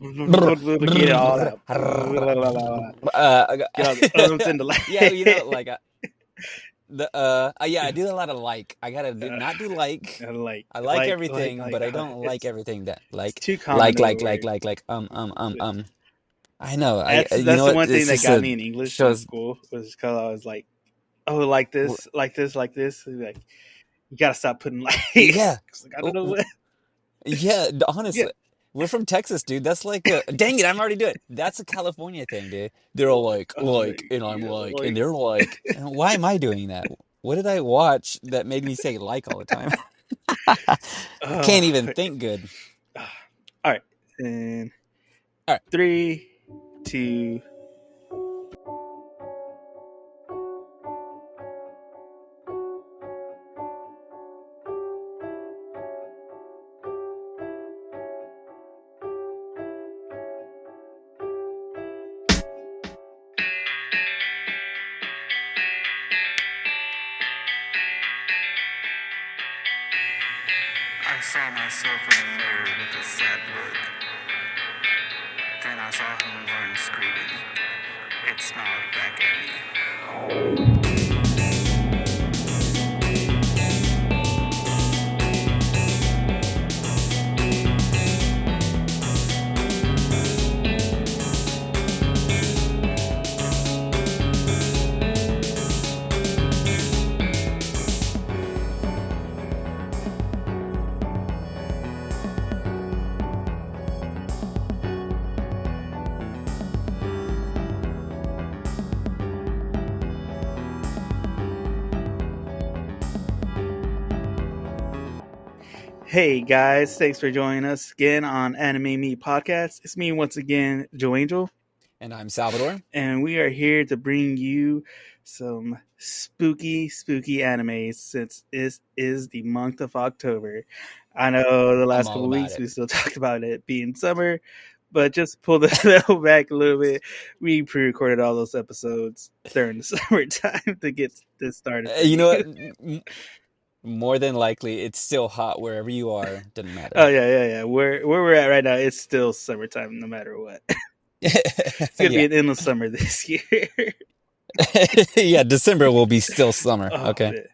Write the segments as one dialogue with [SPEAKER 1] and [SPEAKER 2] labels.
[SPEAKER 1] Get it all out. Get all the ums and the
[SPEAKER 2] Yeah, you know,
[SPEAKER 1] like.
[SPEAKER 2] like yeah, I do a lot of like. I gotta do not do like.
[SPEAKER 1] Like,
[SPEAKER 2] I like
[SPEAKER 1] like,
[SPEAKER 2] everything,
[SPEAKER 1] like,
[SPEAKER 2] but I don't like
[SPEAKER 1] it's
[SPEAKER 2] everything that
[SPEAKER 1] it's
[SPEAKER 2] like,
[SPEAKER 1] too common of a word.
[SPEAKER 2] I know. You
[SPEAKER 1] That's
[SPEAKER 2] know
[SPEAKER 1] the
[SPEAKER 2] what?
[SPEAKER 1] one thing
[SPEAKER 2] It's
[SPEAKER 1] that
[SPEAKER 2] just
[SPEAKER 1] got
[SPEAKER 2] a
[SPEAKER 1] me in English in
[SPEAKER 2] shows.
[SPEAKER 1] school was because I was like, oh, like
[SPEAKER 2] w-
[SPEAKER 1] this, like this, like this. Like, you gotta stop putting like.
[SPEAKER 2] Yeah,
[SPEAKER 1] 'Cause, like, I don't
[SPEAKER 2] w-
[SPEAKER 1] know
[SPEAKER 2] w-
[SPEAKER 1] what.
[SPEAKER 2] yeah.
[SPEAKER 1] Yeah,
[SPEAKER 2] Honestly, we're from Texas, dude. That's like a dang it. I'm already doing it. That's a California thing, dude. They're all like, and I'm like, and
[SPEAKER 1] like.
[SPEAKER 2] they're like, and why am I doing that? What did I watch that made me say like all the time? I
[SPEAKER 1] Uh,
[SPEAKER 2] can't even think good.
[SPEAKER 1] all right, and
[SPEAKER 2] All right.
[SPEAKER 1] 3, 2.
[SPEAKER 3] I saw myself in the mirror with a sad look. Then I saw him run screaming. It smiled back at me.
[SPEAKER 1] Hey guys, thanks for joining us again on Anime Me Podcast. It's me once again, Joe Angel,
[SPEAKER 2] And I'm Salvador.
[SPEAKER 1] and we are here to bring you some spooky animes since it is the month of October. I know the
[SPEAKER 2] I'm
[SPEAKER 1] last
[SPEAKER 2] all
[SPEAKER 1] couple
[SPEAKER 2] about
[SPEAKER 1] weeks
[SPEAKER 2] it.
[SPEAKER 1] we still talked about it being summer, but just pull the bell back a little bit. We pre-recorded all those episodes during the summertime to get this started for
[SPEAKER 2] You
[SPEAKER 1] you.
[SPEAKER 2] know what? More than likely, it's still hot wherever you are. Doesn't
[SPEAKER 1] Oh
[SPEAKER 2] matter.
[SPEAKER 1] yeah. Where we're at right now, it's still summertime no matter what. It's gonna be
[SPEAKER 2] Yeah.
[SPEAKER 1] an endless summer this year.
[SPEAKER 2] Yeah, December will be still summer.
[SPEAKER 1] Oh
[SPEAKER 2] Okay.
[SPEAKER 1] man.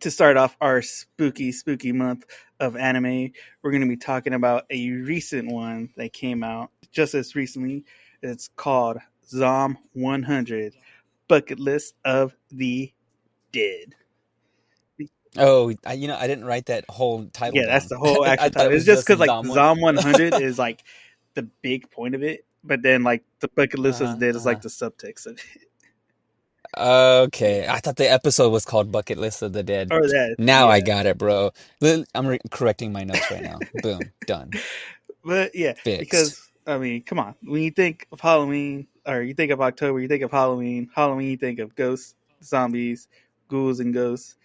[SPEAKER 1] To start off our spooky month of anime, we're going to be talking about a recent one that came out just as recently. It's called Zom 100 Bucket List of the Dead.
[SPEAKER 2] Oh, I didn't write that whole title
[SPEAKER 1] Yeah, that's
[SPEAKER 2] down.
[SPEAKER 1] the whole
[SPEAKER 2] I
[SPEAKER 1] actual
[SPEAKER 2] thought
[SPEAKER 1] title.
[SPEAKER 2] it
[SPEAKER 1] It's
[SPEAKER 2] was
[SPEAKER 1] just
[SPEAKER 2] just
[SPEAKER 1] because like
[SPEAKER 2] Zom one.
[SPEAKER 1] Zom 100 is like the big point of it, but then like the bucket list of
[SPEAKER 2] Uh-huh,
[SPEAKER 1] the dead is
[SPEAKER 2] uh-huh.
[SPEAKER 1] like the subtext of it.
[SPEAKER 2] Okay.
[SPEAKER 1] Yeah,
[SPEAKER 2] I thought the episode was called Bucket List of the Dead.
[SPEAKER 1] or that.
[SPEAKER 2] Now I
[SPEAKER 1] Yeah,
[SPEAKER 2] got it, bro. I'm correcting my notes right now. Boom. Done.
[SPEAKER 1] but yeah,
[SPEAKER 2] Fixed.
[SPEAKER 1] because I mean, come on. When you think of Halloween, or you think of October, you think of Halloween. Halloween, you think of ghosts, zombies, ghouls, and ghosts.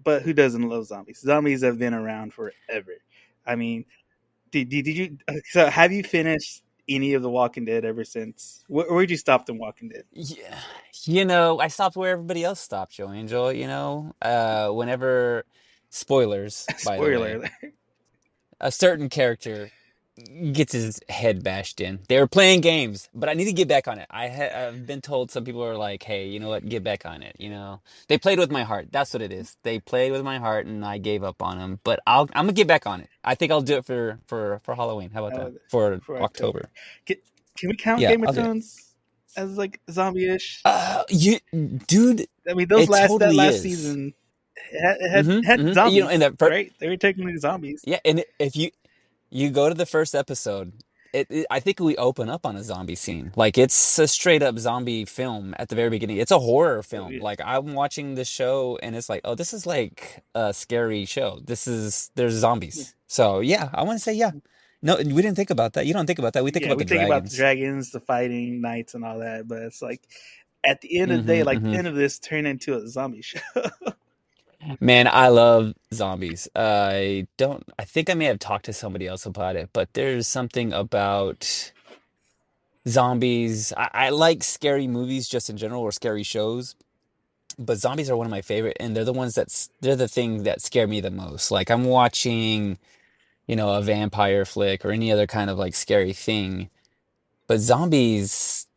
[SPEAKER 1] But who doesn't love zombies? Zombies have been around forever. I mean, did you? So have you finished any of the Walking Dead ever since? Where'd you stop the Walking Dead?
[SPEAKER 2] Yeah. I stopped where everybody else stopped, Joe Angel, whenever spoilers, by the
[SPEAKER 1] Spoiler
[SPEAKER 2] way,
[SPEAKER 1] alert.
[SPEAKER 2] a certain character gets his head bashed in. They were playing games, but I need to get back on it. I've been told some people are like, "Hey, you know what? Get back on it." They played with my heart. That's what it is. They played with my heart, and I gave up on them. But I'm gonna get back on it. I think I'll do it for Halloween. How about that? For
[SPEAKER 1] For October.
[SPEAKER 2] October.
[SPEAKER 1] Can, can we count
[SPEAKER 2] Yeah,
[SPEAKER 1] Game of
[SPEAKER 2] I'll do it.
[SPEAKER 1] Thrones as like zombie-ish?
[SPEAKER 2] You, dude,
[SPEAKER 1] I mean,
[SPEAKER 2] it
[SPEAKER 1] that
[SPEAKER 2] totally
[SPEAKER 1] last
[SPEAKER 2] is.
[SPEAKER 1] season had
[SPEAKER 2] In
[SPEAKER 1] zombies,
[SPEAKER 2] that first,
[SPEAKER 1] right? They were technically zombies.
[SPEAKER 2] yeah, and if you go to the first episode, I think we open up on a zombie scene. Like it's a straight up zombie film at the very beginning. It's a horror
[SPEAKER 1] So,
[SPEAKER 2] film.
[SPEAKER 1] yeah,
[SPEAKER 2] Like I'm watching the show and it's like, oh, this is like a scary show. There's
[SPEAKER 1] yeah,
[SPEAKER 2] zombies. So yeah, I want to say yeah. No, we didn't think about that. You don't think about that. We think
[SPEAKER 1] yeah.
[SPEAKER 2] about
[SPEAKER 1] We
[SPEAKER 2] the
[SPEAKER 1] think about the
[SPEAKER 2] dragons.
[SPEAKER 1] dragons, the fighting knights, and all that, but it's like at the end of the day,
[SPEAKER 2] hmm
[SPEAKER 1] like the
[SPEAKER 2] hmm
[SPEAKER 1] end of this turned into a zombie show.
[SPEAKER 2] Man, I love zombies. I think I may have talked to somebody else about it, but there's something about zombies. I like scary movies just in general or scary shows, but zombies are one of my favorite, and they're the thing that scare me the most. Like I'm watching. a vampire flick or any other kind of like scary thing. But zombies,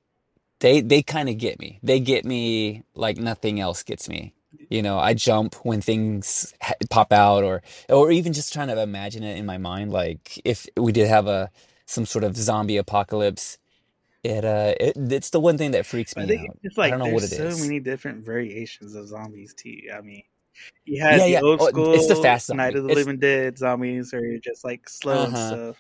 [SPEAKER 2] they kind of get me. They get me like nothing else gets me. I jump when things pop out, or even just trying to imagine it in my mind. Like if we did have some sort of zombie apocalypse, it's the one thing that freaks
[SPEAKER 1] I
[SPEAKER 2] me
[SPEAKER 1] think
[SPEAKER 2] out.
[SPEAKER 1] it's just
[SPEAKER 2] I
[SPEAKER 1] like
[SPEAKER 2] don't know what
[SPEAKER 1] there's
[SPEAKER 2] it
[SPEAKER 1] so
[SPEAKER 2] is.
[SPEAKER 1] many different variations of zombies too. I mean, you had
[SPEAKER 2] Yeah,
[SPEAKER 1] the
[SPEAKER 2] yeah.
[SPEAKER 1] old
[SPEAKER 2] Oh, it's the
[SPEAKER 1] school
[SPEAKER 2] fast
[SPEAKER 1] Night
[SPEAKER 2] zombie.
[SPEAKER 1] of the
[SPEAKER 2] It's
[SPEAKER 1] Living Dead zombies, or you're just like slow and
[SPEAKER 2] uh-huh.
[SPEAKER 1] stuff.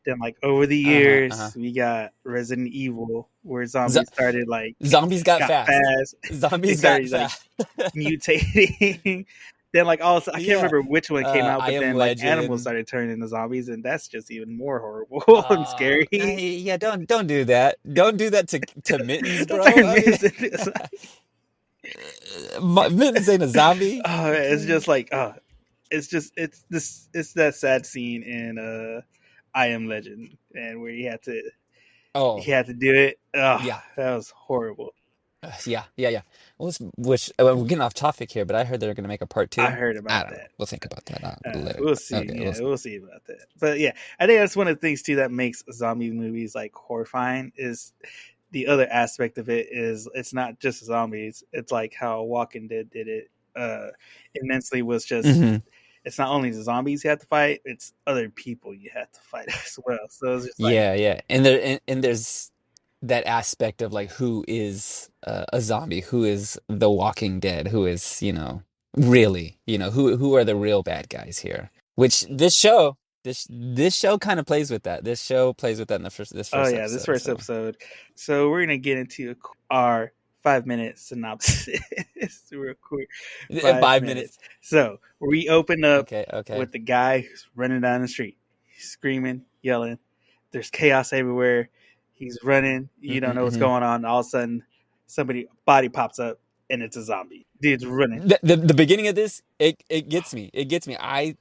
[SPEAKER 1] Then like over the
[SPEAKER 2] Uh-huh. Uh-huh.
[SPEAKER 1] years, we got Resident Evil, where
[SPEAKER 2] Z
[SPEAKER 1] zombies started like
[SPEAKER 2] Zombies got
[SPEAKER 1] got
[SPEAKER 2] fast.
[SPEAKER 1] fast. They
[SPEAKER 2] Zombies got
[SPEAKER 1] started like
[SPEAKER 2] fast.
[SPEAKER 1] mutating. Then like also I can't
[SPEAKER 2] Yeah.
[SPEAKER 1] remember which one came out,
[SPEAKER 2] I
[SPEAKER 1] but
[SPEAKER 2] Am
[SPEAKER 1] then like animals
[SPEAKER 2] Legend.
[SPEAKER 1] started turning into zombies, and that's just even more horrible and scary.
[SPEAKER 2] Yeah, don't do that. Don't do that to Mittens,
[SPEAKER 1] Don't
[SPEAKER 2] bro.
[SPEAKER 1] turn
[SPEAKER 2] I mean,
[SPEAKER 1] mittens into
[SPEAKER 2] Mittens ain't a zombie.
[SPEAKER 1] oh, it's
[SPEAKER 2] Okay.
[SPEAKER 1] just like it's that sad scene in I Am Legend, and where
[SPEAKER 2] Oh,
[SPEAKER 1] he had to do it. Oh,
[SPEAKER 2] yeah.
[SPEAKER 1] that was horrible.
[SPEAKER 2] Yeah, yeah, yeah. Which we're getting off topic here, but I heard they're gonna make a part
[SPEAKER 1] I
[SPEAKER 2] two.
[SPEAKER 1] heard
[SPEAKER 2] I
[SPEAKER 1] about
[SPEAKER 2] don't know.
[SPEAKER 1] that.
[SPEAKER 2] We'll think about that later.
[SPEAKER 1] We'll see.
[SPEAKER 2] Okay,
[SPEAKER 1] Yeah, we'll see about that. But yeah, I think that's one of the things too that makes zombie movies like horrifying is the other aspect of it is it's not just zombies. It's like how Walking Dead did it immensely was just
[SPEAKER 2] hmm
[SPEAKER 1] it's not only the zombies you have to fight, it's other people you have to fight as well. So it's just like
[SPEAKER 2] Yeah, yeah. And there's that aspect of like who is a zombie, who is the Walking Dead, who is, really, who are the real bad guys here. Which this show kind of plays with that. This show plays with that in the first this
[SPEAKER 1] oh
[SPEAKER 2] first
[SPEAKER 1] yeah, this
[SPEAKER 2] episode.
[SPEAKER 1] first
[SPEAKER 2] So
[SPEAKER 1] episode. So we're gonna get into our 5 minute synopsis real quick. 5 minutes.
[SPEAKER 2] 5 minutes.
[SPEAKER 1] So we open up
[SPEAKER 2] Okay, okay.
[SPEAKER 1] with the guy who's running down the street. He's screaming, yelling. There's chaos everywhere. He's running. You don't know what's
[SPEAKER 2] hmm
[SPEAKER 1] going on. All of a sudden, somebody body pops up and it's a zombie. Dude's running.
[SPEAKER 2] The beginning of this, it gets me. It gets me. I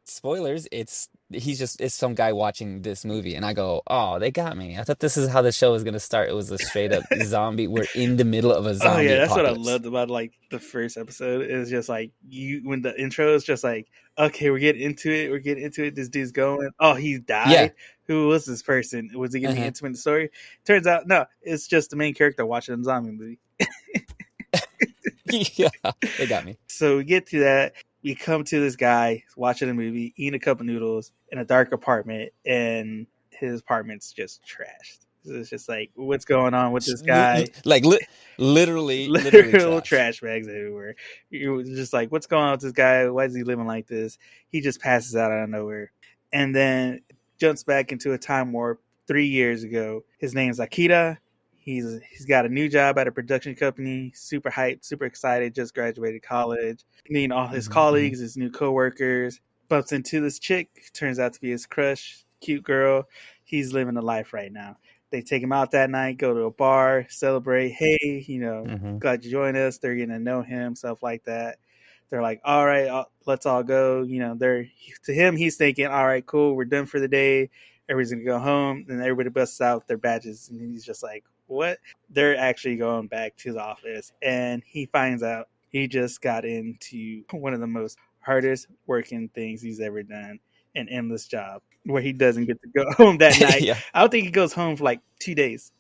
[SPEAKER 2] spoilers, it's some guy watching this movie and I go, "Oh, they got me. I thought this is how the show was going to start. It was a straight up zombie. We're in the middle of a
[SPEAKER 1] Oh
[SPEAKER 2] zombie
[SPEAKER 1] yeah, that's what I
[SPEAKER 2] apocalypse."
[SPEAKER 1] loved about like the first episode. Is just like you when the intro is just like, okay, we're getting into it. We're getting into it. This dude's going. Oh, he
[SPEAKER 2] Yeah.
[SPEAKER 1] died. Who was this person? Was he gonna be
[SPEAKER 2] Uh-huh.
[SPEAKER 1] intimate in the story? Turns out, no. It's just the main character watching a zombie movie.
[SPEAKER 2] Yeah, they got me.
[SPEAKER 1] So we get to that. We come to this guy watching a movie, eating a cup of noodles in a dark apartment, and his apartment's just trashed. So it's just like, what's going on with this guy?
[SPEAKER 2] Like literally
[SPEAKER 1] Literal
[SPEAKER 2] trash.
[SPEAKER 1] trash bags everywhere. You were just like, what's going on with this guy? Why is he living like this? He just passes out of nowhere. And then jumps back into a time warp 3 years ago. His name's Akita. He's got a new job at a production company. Super hyped, super excited. Just graduated college. Meeting all his
[SPEAKER 2] hmm hmm
[SPEAKER 1] colleagues, his new coworkers. Bumps into this chick. Turns out to be his crush. Cute girl. He's living the life right now. They take him out that night, go to a bar, celebrate. Hey,
[SPEAKER 2] hmm
[SPEAKER 1] glad you joined us. They're getting to know him, stuff like that. They're like, all right, let's all go. They're to him, he's thinking, all right, cool, we're done for the day. Everybody's gonna go home, and everybody busts out their badges, and he's just like, what? They're actually going back to the office, and he finds out he just got into one of the most hardest working things he's ever done, an endless job where he doesn't get to go home that night.
[SPEAKER 2] Yeah.
[SPEAKER 1] I don't think he goes home for like 2 days.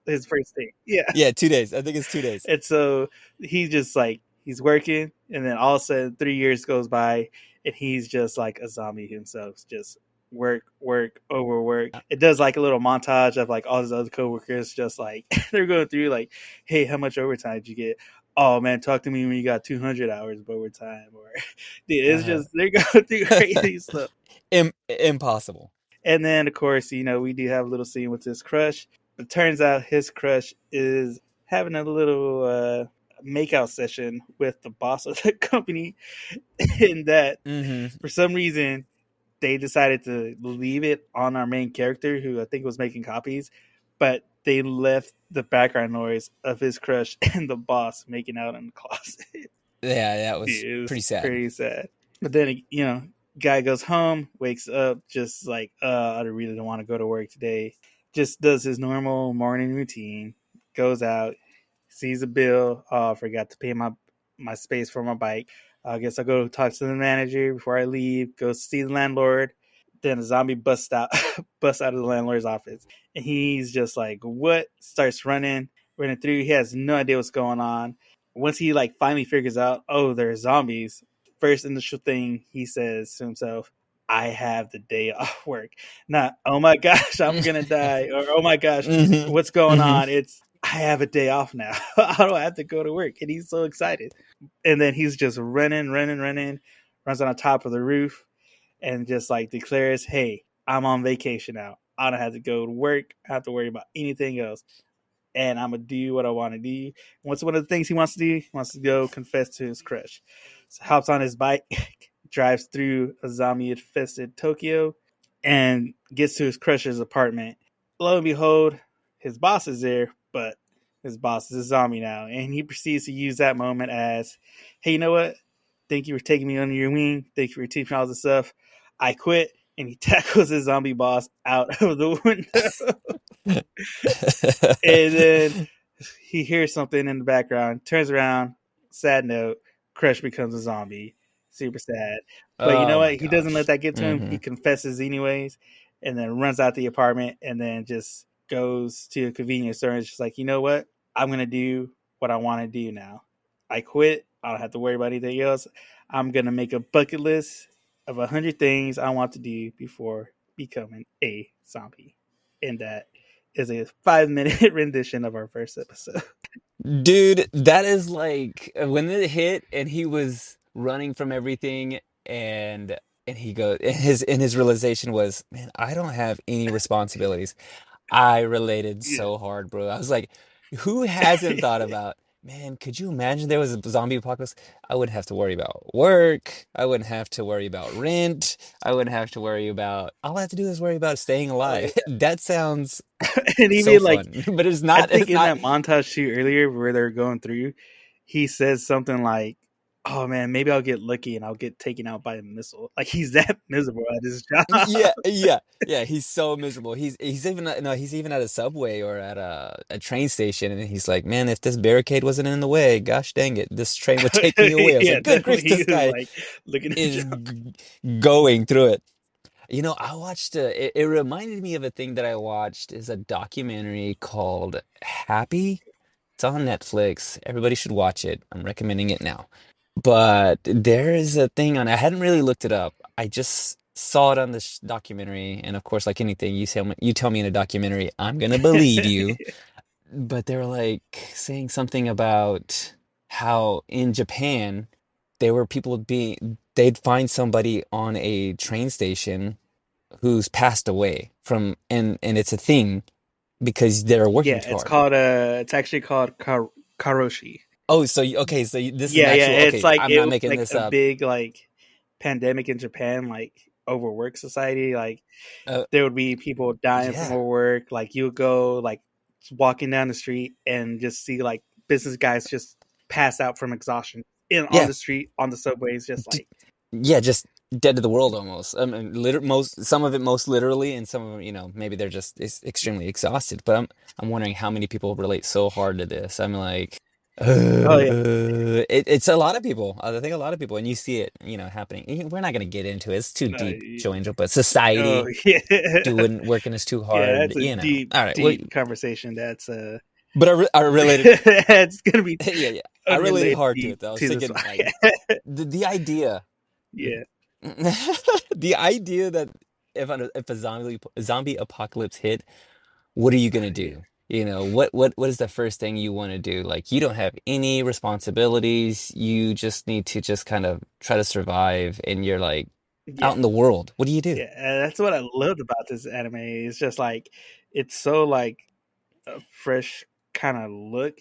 [SPEAKER 1] His first day. Yeah.
[SPEAKER 2] Yeah, 2 days. I think it's 2 days.
[SPEAKER 1] And so he's just like he's working, and then all of a sudden 3 years goes by, and he's just like a zombie himself, just work, overwork. It does like a little montage of like all his other coworkers, just like they're going through like, hey, how much overtime did you get? Oh man, talk to me when you got 200 hours of overtime, or dude, it's
[SPEAKER 2] Uh-huh.
[SPEAKER 1] just they're going through crazy stuff.
[SPEAKER 2] Impossible.
[SPEAKER 1] And then, of course, we do have a little scene with his crush. But turns out his crush is having a little makeout session with the boss of the company. And that,
[SPEAKER 2] hmm
[SPEAKER 1] for some reason, they decided to leave it on our main character, who I think was making copies. But they left the background noise of his crush and the boss making out in the closet.
[SPEAKER 2] Yeah, that was
[SPEAKER 1] It was
[SPEAKER 2] pretty sad.
[SPEAKER 1] pretty sad. But then, guy goes home, wakes up, just like, I really don't want to go to work today. Just does his normal morning routine, goes out, sees a bill. Oh, I forgot to pay my space for my bike. I guess I'll go talk to the manager before I leave, go see the landlord. Then a zombie busts out, busts out of the landlord's office, and he's just like, "What?" Starts running through. He has no idea what's going on. Once he like finally figures out, oh, there's zombies. First initial thing he says to himself, "I have the day off work." Not, "Oh my gosh, I'm gonna die," or "Oh my gosh,
[SPEAKER 2] Mm-hmm.
[SPEAKER 1] what's going
[SPEAKER 2] Mm-hmm.
[SPEAKER 1] on?" It's, "I have a day off now. I don't have to go to work," and he's so excited. And then he's just running, runs on top of the roof, and just like declares, "Hey, I'm on vacation now. I don't have to go to work. I don't have to worry about anything else, and I'm gonna do what I want to do." What's one of the things he wants to do? He wants to go confess to his crush. So hops on his bike, drives through a zombie-infested Tokyo, and gets to his crush's apartment. Lo and behold, his boss is there, but his boss is a zombie now, and he proceeds to use that moment as, "Hey, you know what? Thank you for taking me under your wing. Thank you for teaching me all this stuff. I quit." And he tackles his zombie boss out of the window. And then he hears something in the background, turns around, sad note, Crush becomes a zombie. Super sad. But you know
[SPEAKER 2] Oh
[SPEAKER 1] what?
[SPEAKER 2] my
[SPEAKER 1] He doesn't let
[SPEAKER 2] gosh.
[SPEAKER 1] that get to him.
[SPEAKER 2] Mm-hmm.
[SPEAKER 1] He confesses anyways, and then runs out the apartment, and then just goes to a convenience store and is just like, "You know what? I'm going to do what I want to do now. I quit. I don't have to worry about anything else. I'm going to make a bucket list of 100 things I want to do before becoming a zombie." And that is a 5 minute rendition of our first episode.
[SPEAKER 2] Dude, that is like when it hit and he was running from everything and he goes and his realization was, man, I don't have any responsibilities. I related
[SPEAKER 1] Yeah.
[SPEAKER 2] so hard, bro. I was like, who hasn't thought about, man, could you imagine there was a zombie apocalypse? I wouldn't have to worry about work. I wouldn't have to worry about rent. I wouldn't have to worry about, all I have to do is worry about staying
[SPEAKER 1] Oh,
[SPEAKER 2] alive.
[SPEAKER 1] yeah.
[SPEAKER 2] That sounds
[SPEAKER 1] And
[SPEAKER 2] so
[SPEAKER 1] even like,
[SPEAKER 2] fun, but
[SPEAKER 1] I
[SPEAKER 2] it's
[SPEAKER 1] think in
[SPEAKER 2] not.
[SPEAKER 1] that montage shoot earlier where they're going through, he says something like, "Oh man, maybe I'll get lucky and I'll get taken out by a missile." Like he's that miserable at his job.
[SPEAKER 2] Yeah, yeah, yeah. He's so miserable. He's even no, he's even at a subway or at a train station, and he's like, "Man, if this barricade wasn't in the way, gosh dang it, this train would take me away." I was
[SPEAKER 1] Yeah,
[SPEAKER 2] like, "Good grief,
[SPEAKER 1] definitely. He
[SPEAKER 2] this
[SPEAKER 1] was
[SPEAKER 2] guy
[SPEAKER 1] like looking at
[SPEAKER 2] is
[SPEAKER 1] jokes.
[SPEAKER 2] going through it." I watched it reminded me of a thing that I watched is a documentary called Happy. It's on Netflix. Everybody should watch it. I'm recommending it now. But there is a thing on, I hadn't really looked it up. I just saw it on this documentary, and of course, like anything, you tell me in a documentary, I'm gonna believe you. But they're like saying something about how in Japan there were people being they'd find somebody on a train station who's passed away from and it's a thing because they're working
[SPEAKER 1] Yeah,
[SPEAKER 2] too
[SPEAKER 1] it's
[SPEAKER 2] hard.
[SPEAKER 1] called it's actually called karoshi.
[SPEAKER 2] Oh, okay, so this is an
[SPEAKER 1] Yeah, yeah,
[SPEAKER 2] actual,
[SPEAKER 1] it's
[SPEAKER 2] okay,
[SPEAKER 1] like
[SPEAKER 2] I'm
[SPEAKER 1] it
[SPEAKER 2] not
[SPEAKER 1] was
[SPEAKER 2] making
[SPEAKER 1] like
[SPEAKER 2] this
[SPEAKER 1] a
[SPEAKER 2] up.
[SPEAKER 1] big like pandemic in Japan, like overwork society. Like
[SPEAKER 2] Uh,
[SPEAKER 1] there would be people dying from
[SPEAKER 2] yeah.
[SPEAKER 1] overwork. Like you would go like walking down the street and just see like business guys just pass out from exhaustion in on
[SPEAKER 2] Yeah.
[SPEAKER 1] the street on the subways, just
[SPEAKER 2] D-
[SPEAKER 1] like
[SPEAKER 2] yeah, just dead to the world almost. I mean, most some of it most literally, and some of it, maybe they're just extremely exhausted. But I'm wondering how many people relate so hard to this. I'm like,
[SPEAKER 1] oh yeah,
[SPEAKER 2] it's a lot of people. I think a lot of people, and you see it, happening. We're not gonna get into it. It's too
[SPEAKER 1] uh,
[SPEAKER 2] deep, Joe, but
[SPEAKER 1] oh
[SPEAKER 2] society
[SPEAKER 1] yeah,
[SPEAKER 2] working us too
[SPEAKER 1] yeah.
[SPEAKER 2] hard.
[SPEAKER 1] That's a deep,
[SPEAKER 2] All right. Well,
[SPEAKER 1] deep conversation. That's
[SPEAKER 2] but I related.
[SPEAKER 1] it's gonna be
[SPEAKER 2] Yeah, yeah. I related
[SPEAKER 1] unrelated
[SPEAKER 2] hard to
[SPEAKER 1] deep
[SPEAKER 2] it though. I was
[SPEAKER 1] to this
[SPEAKER 2] thinking
[SPEAKER 1] one.
[SPEAKER 2] like the idea.
[SPEAKER 1] Yeah,
[SPEAKER 2] The idea that if a zombie apocalypse hit, what are you gonna
[SPEAKER 1] yeah,
[SPEAKER 2] do? What is the first thing you want to do? Like you don't have any responsibilities. You just need to just kind of try to survive, and you're like
[SPEAKER 1] yeah.
[SPEAKER 2] out in the world. What do you do?
[SPEAKER 1] Yeah, and that's what I loved about this anime. It's just like it's so like a fresh kind of look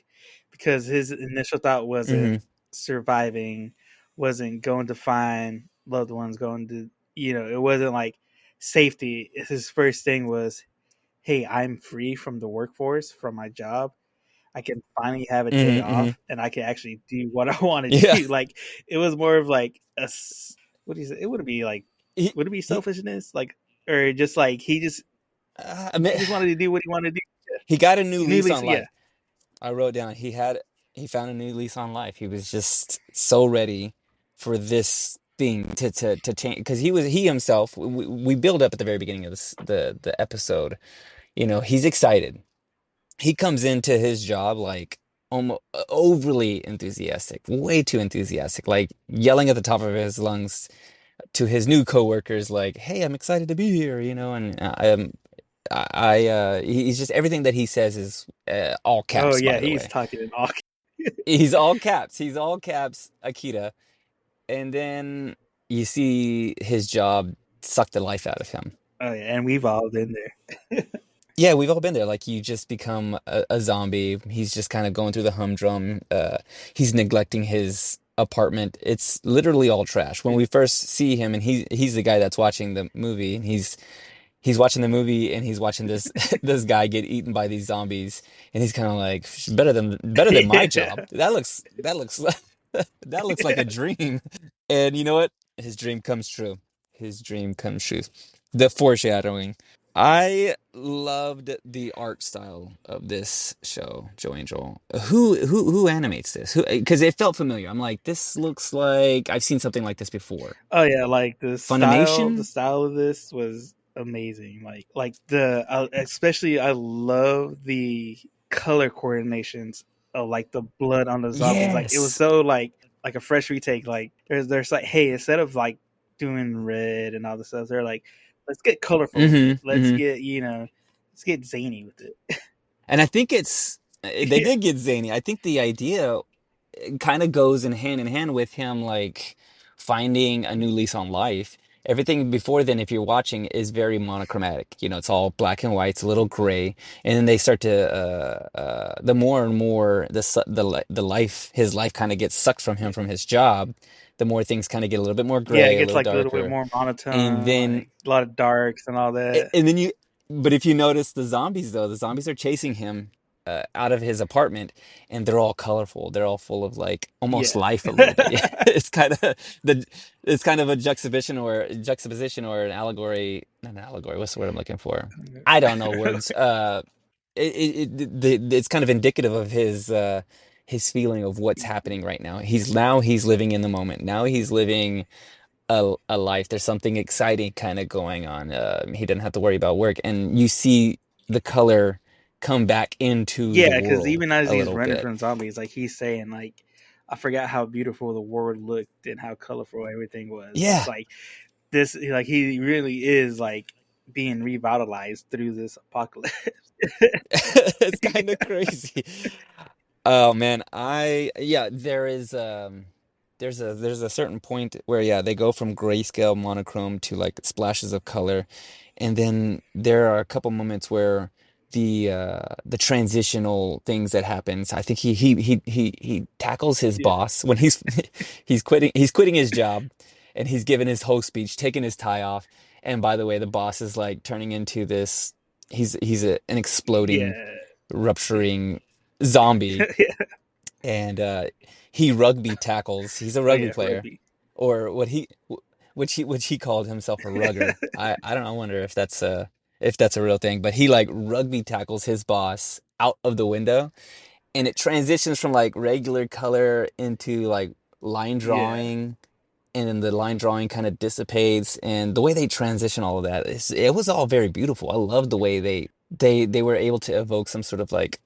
[SPEAKER 1] because his initial thought wasn't
[SPEAKER 2] Hmm.
[SPEAKER 1] surviving, wasn't going to find loved ones, going to it wasn't like safety. His first thing was, "Hey, I'm free from the workforce, from my job. I can finally have a day
[SPEAKER 2] Hmm. Hmm.
[SPEAKER 1] off, and I can actually do what I want to
[SPEAKER 2] Yeah.
[SPEAKER 1] do." Like it was more of like what do you say? It wouldn't be like
[SPEAKER 2] He,
[SPEAKER 1] would it be
[SPEAKER 2] he,
[SPEAKER 1] selfishness, like, or just like
[SPEAKER 2] I mean,
[SPEAKER 1] he just wanted to do what he wanted to do.
[SPEAKER 2] he got a new
[SPEAKER 1] New
[SPEAKER 2] lease
[SPEAKER 1] lease,
[SPEAKER 2] on
[SPEAKER 1] yeah,
[SPEAKER 2] life. I wrote down he found a new lease on life. He was just so ready for this. thing to change, because he himself, we build up at the very beginning of the episode, he's excited. He comes into his job like almost overly enthusiastic, way too enthusiastic, like yelling at the top of his lungs to his new coworkers, like, "Hey, I'm excited to be here," and he's just, everything that he says is all
[SPEAKER 1] Oh
[SPEAKER 2] caps,
[SPEAKER 1] yeah,
[SPEAKER 2] by the
[SPEAKER 1] he's
[SPEAKER 2] way.
[SPEAKER 1] talking in all.
[SPEAKER 2] He's all caps. He's all caps, Akita. And then you see his job suck the life out of him.
[SPEAKER 1] Oh yeah, and we've all been there.
[SPEAKER 2] Yeah, we've all been there. Like, you just become a zombie. He's just kind of going through the humdrum. He's neglecting his apartment. It's literally all trash. When we first see him, and he's the guy that's watching the movie, and he's watching the movie, and he's watching this this guy get eaten by these zombies, and he's kind of like, better than my job.
[SPEAKER 1] Yeah.
[SPEAKER 2] That looks that looks like a dream. And you know what? His dream comes true. His dream comes true. The foreshadowing. I loved the art style of this show, Joe Angel. Who animates this? Who? Because it felt familiar. I'm like, this looks like I've seen something like this before.
[SPEAKER 1] Oh yeah, like the
[SPEAKER 2] Funimation?
[SPEAKER 1] style of this was amazing. Like the especially I love the color coordinations of like the blood on the zombies. Like it was
[SPEAKER 2] Yes.
[SPEAKER 1] so like a fresh retake. Like there's like, hey, instead of like doing red and all this stuff, they're like, let's get colorful with it.
[SPEAKER 2] Mm-hmm.
[SPEAKER 1] Let's
[SPEAKER 2] Mm-hmm.
[SPEAKER 1] get let's get zany with it.
[SPEAKER 2] And I think they
[SPEAKER 1] Yeah.
[SPEAKER 2] did get zany. I think the idea kind of goes in hand with him, like, finding a new lease on life. Everything before then, if you're watching, is very monochromatic. It's all black and white. It's a little gray, and then they start to the more and more the life his life kind of gets sucked from him, from his job. The more things kind of get a little bit more
[SPEAKER 1] Yeah, it
[SPEAKER 2] gray, a
[SPEAKER 1] gets
[SPEAKER 2] little
[SPEAKER 1] like a little bit
[SPEAKER 2] darker,
[SPEAKER 1] more
[SPEAKER 2] and
[SPEAKER 1] monotone,
[SPEAKER 2] then
[SPEAKER 1] like a lot of darks and all that.
[SPEAKER 2] and then you, but if you notice the zombies, though, the zombies are chasing him out of his apartment, and they're all colorful. They're all full of, like, almost
[SPEAKER 1] Yeah.
[SPEAKER 2] life a little bit. Yeah, the it's kind of a juxtaposition or an allegory. Not an allegory. What's the word I'm looking for? I don't know words. It's kind of indicative of his feeling of what's happening right now. He's living in the moment. Now he's living a life. There's something exciting kind of going on. He doesn't have to worry about work, and you see the color come back into the
[SPEAKER 1] Yeah, because
[SPEAKER 2] world
[SPEAKER 1] even as
[SPEAKER 2] a
[SPEAKER 1] he's
[SPEAKER 2] little
[SPEAKER 1] running
[SPEAKER 2] bit.
[SPEAKER 1] from zombies, like he's saying, like, I forgot how beautiful the world looked and how colorful everything was. It's
[SPEAKER 2] Yeah,
[SPEAKER 1] like this, like he really is like being revitalized through this apocalypse.
[SPEAKER 2] it's kind of crazy. Oh man, yeah, there's a certain point where, yeah, they go from grayscale monochrome to, like, splashes of color, and then there are a couple moments where the transitional things that happens. I think he tackles his
[SPEAKER 1] Yeah,
[SPEAKER 2] boss when he's quitting his job, and he's giving his whole speech, taking his tie off, and by the way, the boss is like turning into this. An exploding,
[SPEAKER 1] yeah,
[SPEAKER 2] rupturing zombie,
[SPEAKER 1] yeah,
[SPEAKER 2] and he rugby tackles. He's a
[SPEAKER 1] oh
[SPEAKER 2] rugby
[SPEAKER 1] yeah,
[SPEAKER 2] player,
[SPEAKER 1] rugby.
[SPEAKER 2] or which he called himself a rugger. I don't know. I wonder if that's a real thing. But he, like, rugby tackles his boss out of the window, and it transitions from, like, regular color into, like, line
[SPEAKER 1] Yeah,
[SPEAKER 2] drawing, and then the line drawing kind of dissipates, and the way they transition all of that, it was all very beautiful. I loved the way they were able to evoke some sort of, like,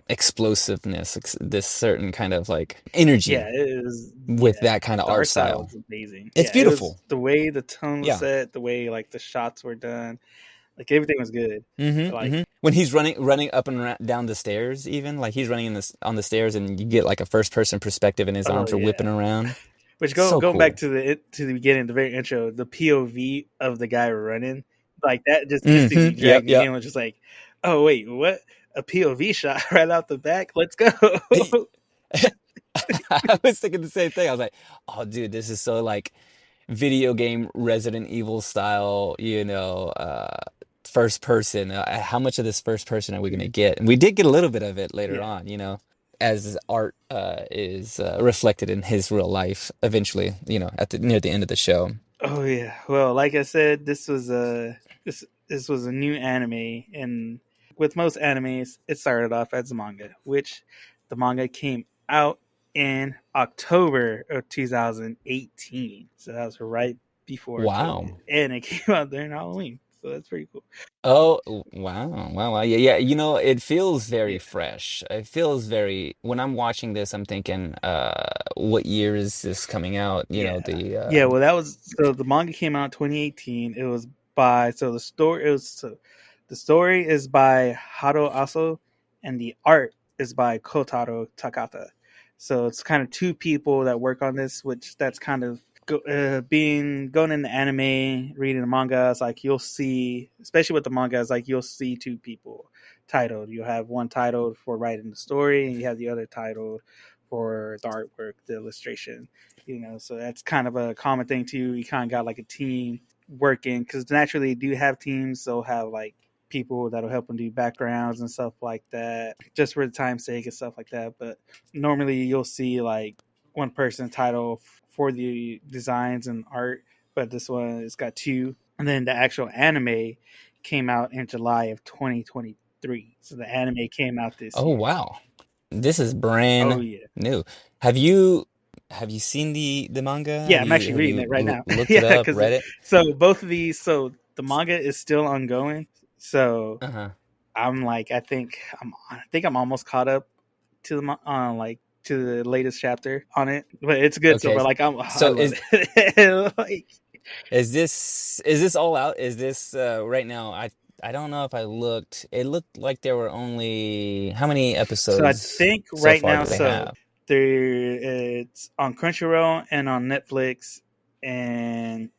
[SPEAKER 2] explosiveness, this certain kind of, like,
[SPEAKER 1] yeah,
[SPEAKER 2] energy
[SPEAKER 1] it was.
[SPEAKER 2] with
[SPEAKER 1] Yeah,
[SPEAKER 2] that kind of
[SPEAKER 1] the
[SPEAKER 2] art
[SPEAKER 1] art style
[SPEAKER 2] style.
[SPEAKER 1] was amazing.
[SPEAKER 2] It's
[SPEAKER 1] Yeah, it was
[SPEAKER 2] beautiful.
[SPEAKER 1] the way the tone was
[SPEAKER 2] Yeah.
[SPEAKER 1] set, the way like the shots were done, like everything was good.
[SPEAKER 2] Mm-hmm.
[SPEAKER 1] Like,
[SPEAKER 2] Mm-hmm. When he's running up and down the stairs, even, like, he's running on the stairs, and you get, like, a first person perspective, and his
[SPEAKER 1] oh
[SPEAKER 2] arms are whipping
[SPEAKER 1] yeah.
[SPEAKER 2] around.
[SPEAKER 1] Which
[SPEAKER 2] So
[SPEAKER 1] going back
[SPEAKER 2] cool.
[SPEAKER 1] to the beginning, the very intro, the POV of the guy running, like that just instantly
[SPEAKER 2] Mm-hmm. Yep.
[SPEAKER 1] dragged me
[SPEAKER 2] Yep.
[SPEAKER 1] in. Was just like, oh wait, what? A POV shot right out the back? Let's go.
[SPEAKER 2] I was thinking the same thing. I was like, "Oh, dude, this is so, like, video game Resident Evil style, first person. How much of this first person are we gonna get?" And we did get a little bit of it later
[SPEAKER 1] Yeah.
[SPEAKER 2] on, as art is reflected in his real life eventually, at near the end of the show.
[SPEAKER 1] Oh yeah. Well, like I said, this was a new anime, and with most animes, it started off as a manga, which the manga came out in October of 2018. So that was right before COVID,
[SPEAKER 2] Wow.
[SPEAKER 1] and it came out during Halloween. So that's pretty cool.
[SPEAKER 2] Oh, wow. Wow, wow. Yeah, yeah. It feels very
[SPEAKER 1] Yeah,
[SPEAKER 2] fresh. It feels very, when I'm watching this, I'm thinking, what year is this coming out?
[SPEAKER 1] yeah, yeah. Well, that was so the manga came out in 2018. It was by so the story it was so the story is by Hado Aso, and the art is by Kotaro Takata. So it's kind of two people that work on this, which that's kind of being going into anime, reading the manga. It's like you'll see, especially with the manga, it's like you'll see two people titled. You'll have one titled for writing the story, and you have the other titled for the artwork, the illustration. So that's kind of a common thing too. You kind of got like a team working because naturally, do have teams. They'll have like people that'll help them do backgrounds and stuff like that, just for the time's sake and stuff like that. But normally, you'll see like one person title for the designs and art, but this one it's got two. And then the actual anime came out in July of 2023. So the anime came out this
[SPEAKER 2] Oh,
[SPEAKER 1] year.
[SPEAKER 2] wow. This is
[SPEAKER 1] Oh
[SPEAKER 2] brand
[SPEAKER 1] yeah,
[SPEAKER 2] new. Have you seen the manga?
[SPEAKER 1] yeah. I'm actually
[SPEAKER 2] Have
[SPEAKER 1] reading
[SPEAKER 2] you
[SPEAKER 1] it right now.
[SPEAKER 2] looked it
[SPEAKER 1] Yeah,
[SPEAKER 2] up,
[SPEAKER 1] because
[SPEAKER 2] read it?
[SPEAKER 1] so both of these, so the manga is still ongoing. So
[SPEAKER 2] Uh-huh.
[SPEAKER 1] I'm like, I think I'm almost caught up to like to the latest chapter on it, but it's good so
[SPEAKER 2] Okay.
[SPEAKER 1] far. Like I
[SPEAKER 2] So
[SPEAKER 1] love it. Like,
[SPEAKER 2] is this all out? Is this right now? I don't know if I looked. It looked like there were only, how many
[SPEAKER 1] so I
[SPEAKER 2] episodes
[SPEAKER 1] think
[SPEAKER 2] so
[SPEAKER 1] right
[SPEAKER 2] far
[SPEAKER 1] now,
[SPEAKER 2] do they
[SPEAKER 1] so
[SPEAKER 2] have?
[SPEAKER 1] there it's on Crunchyroll and on Netflix, and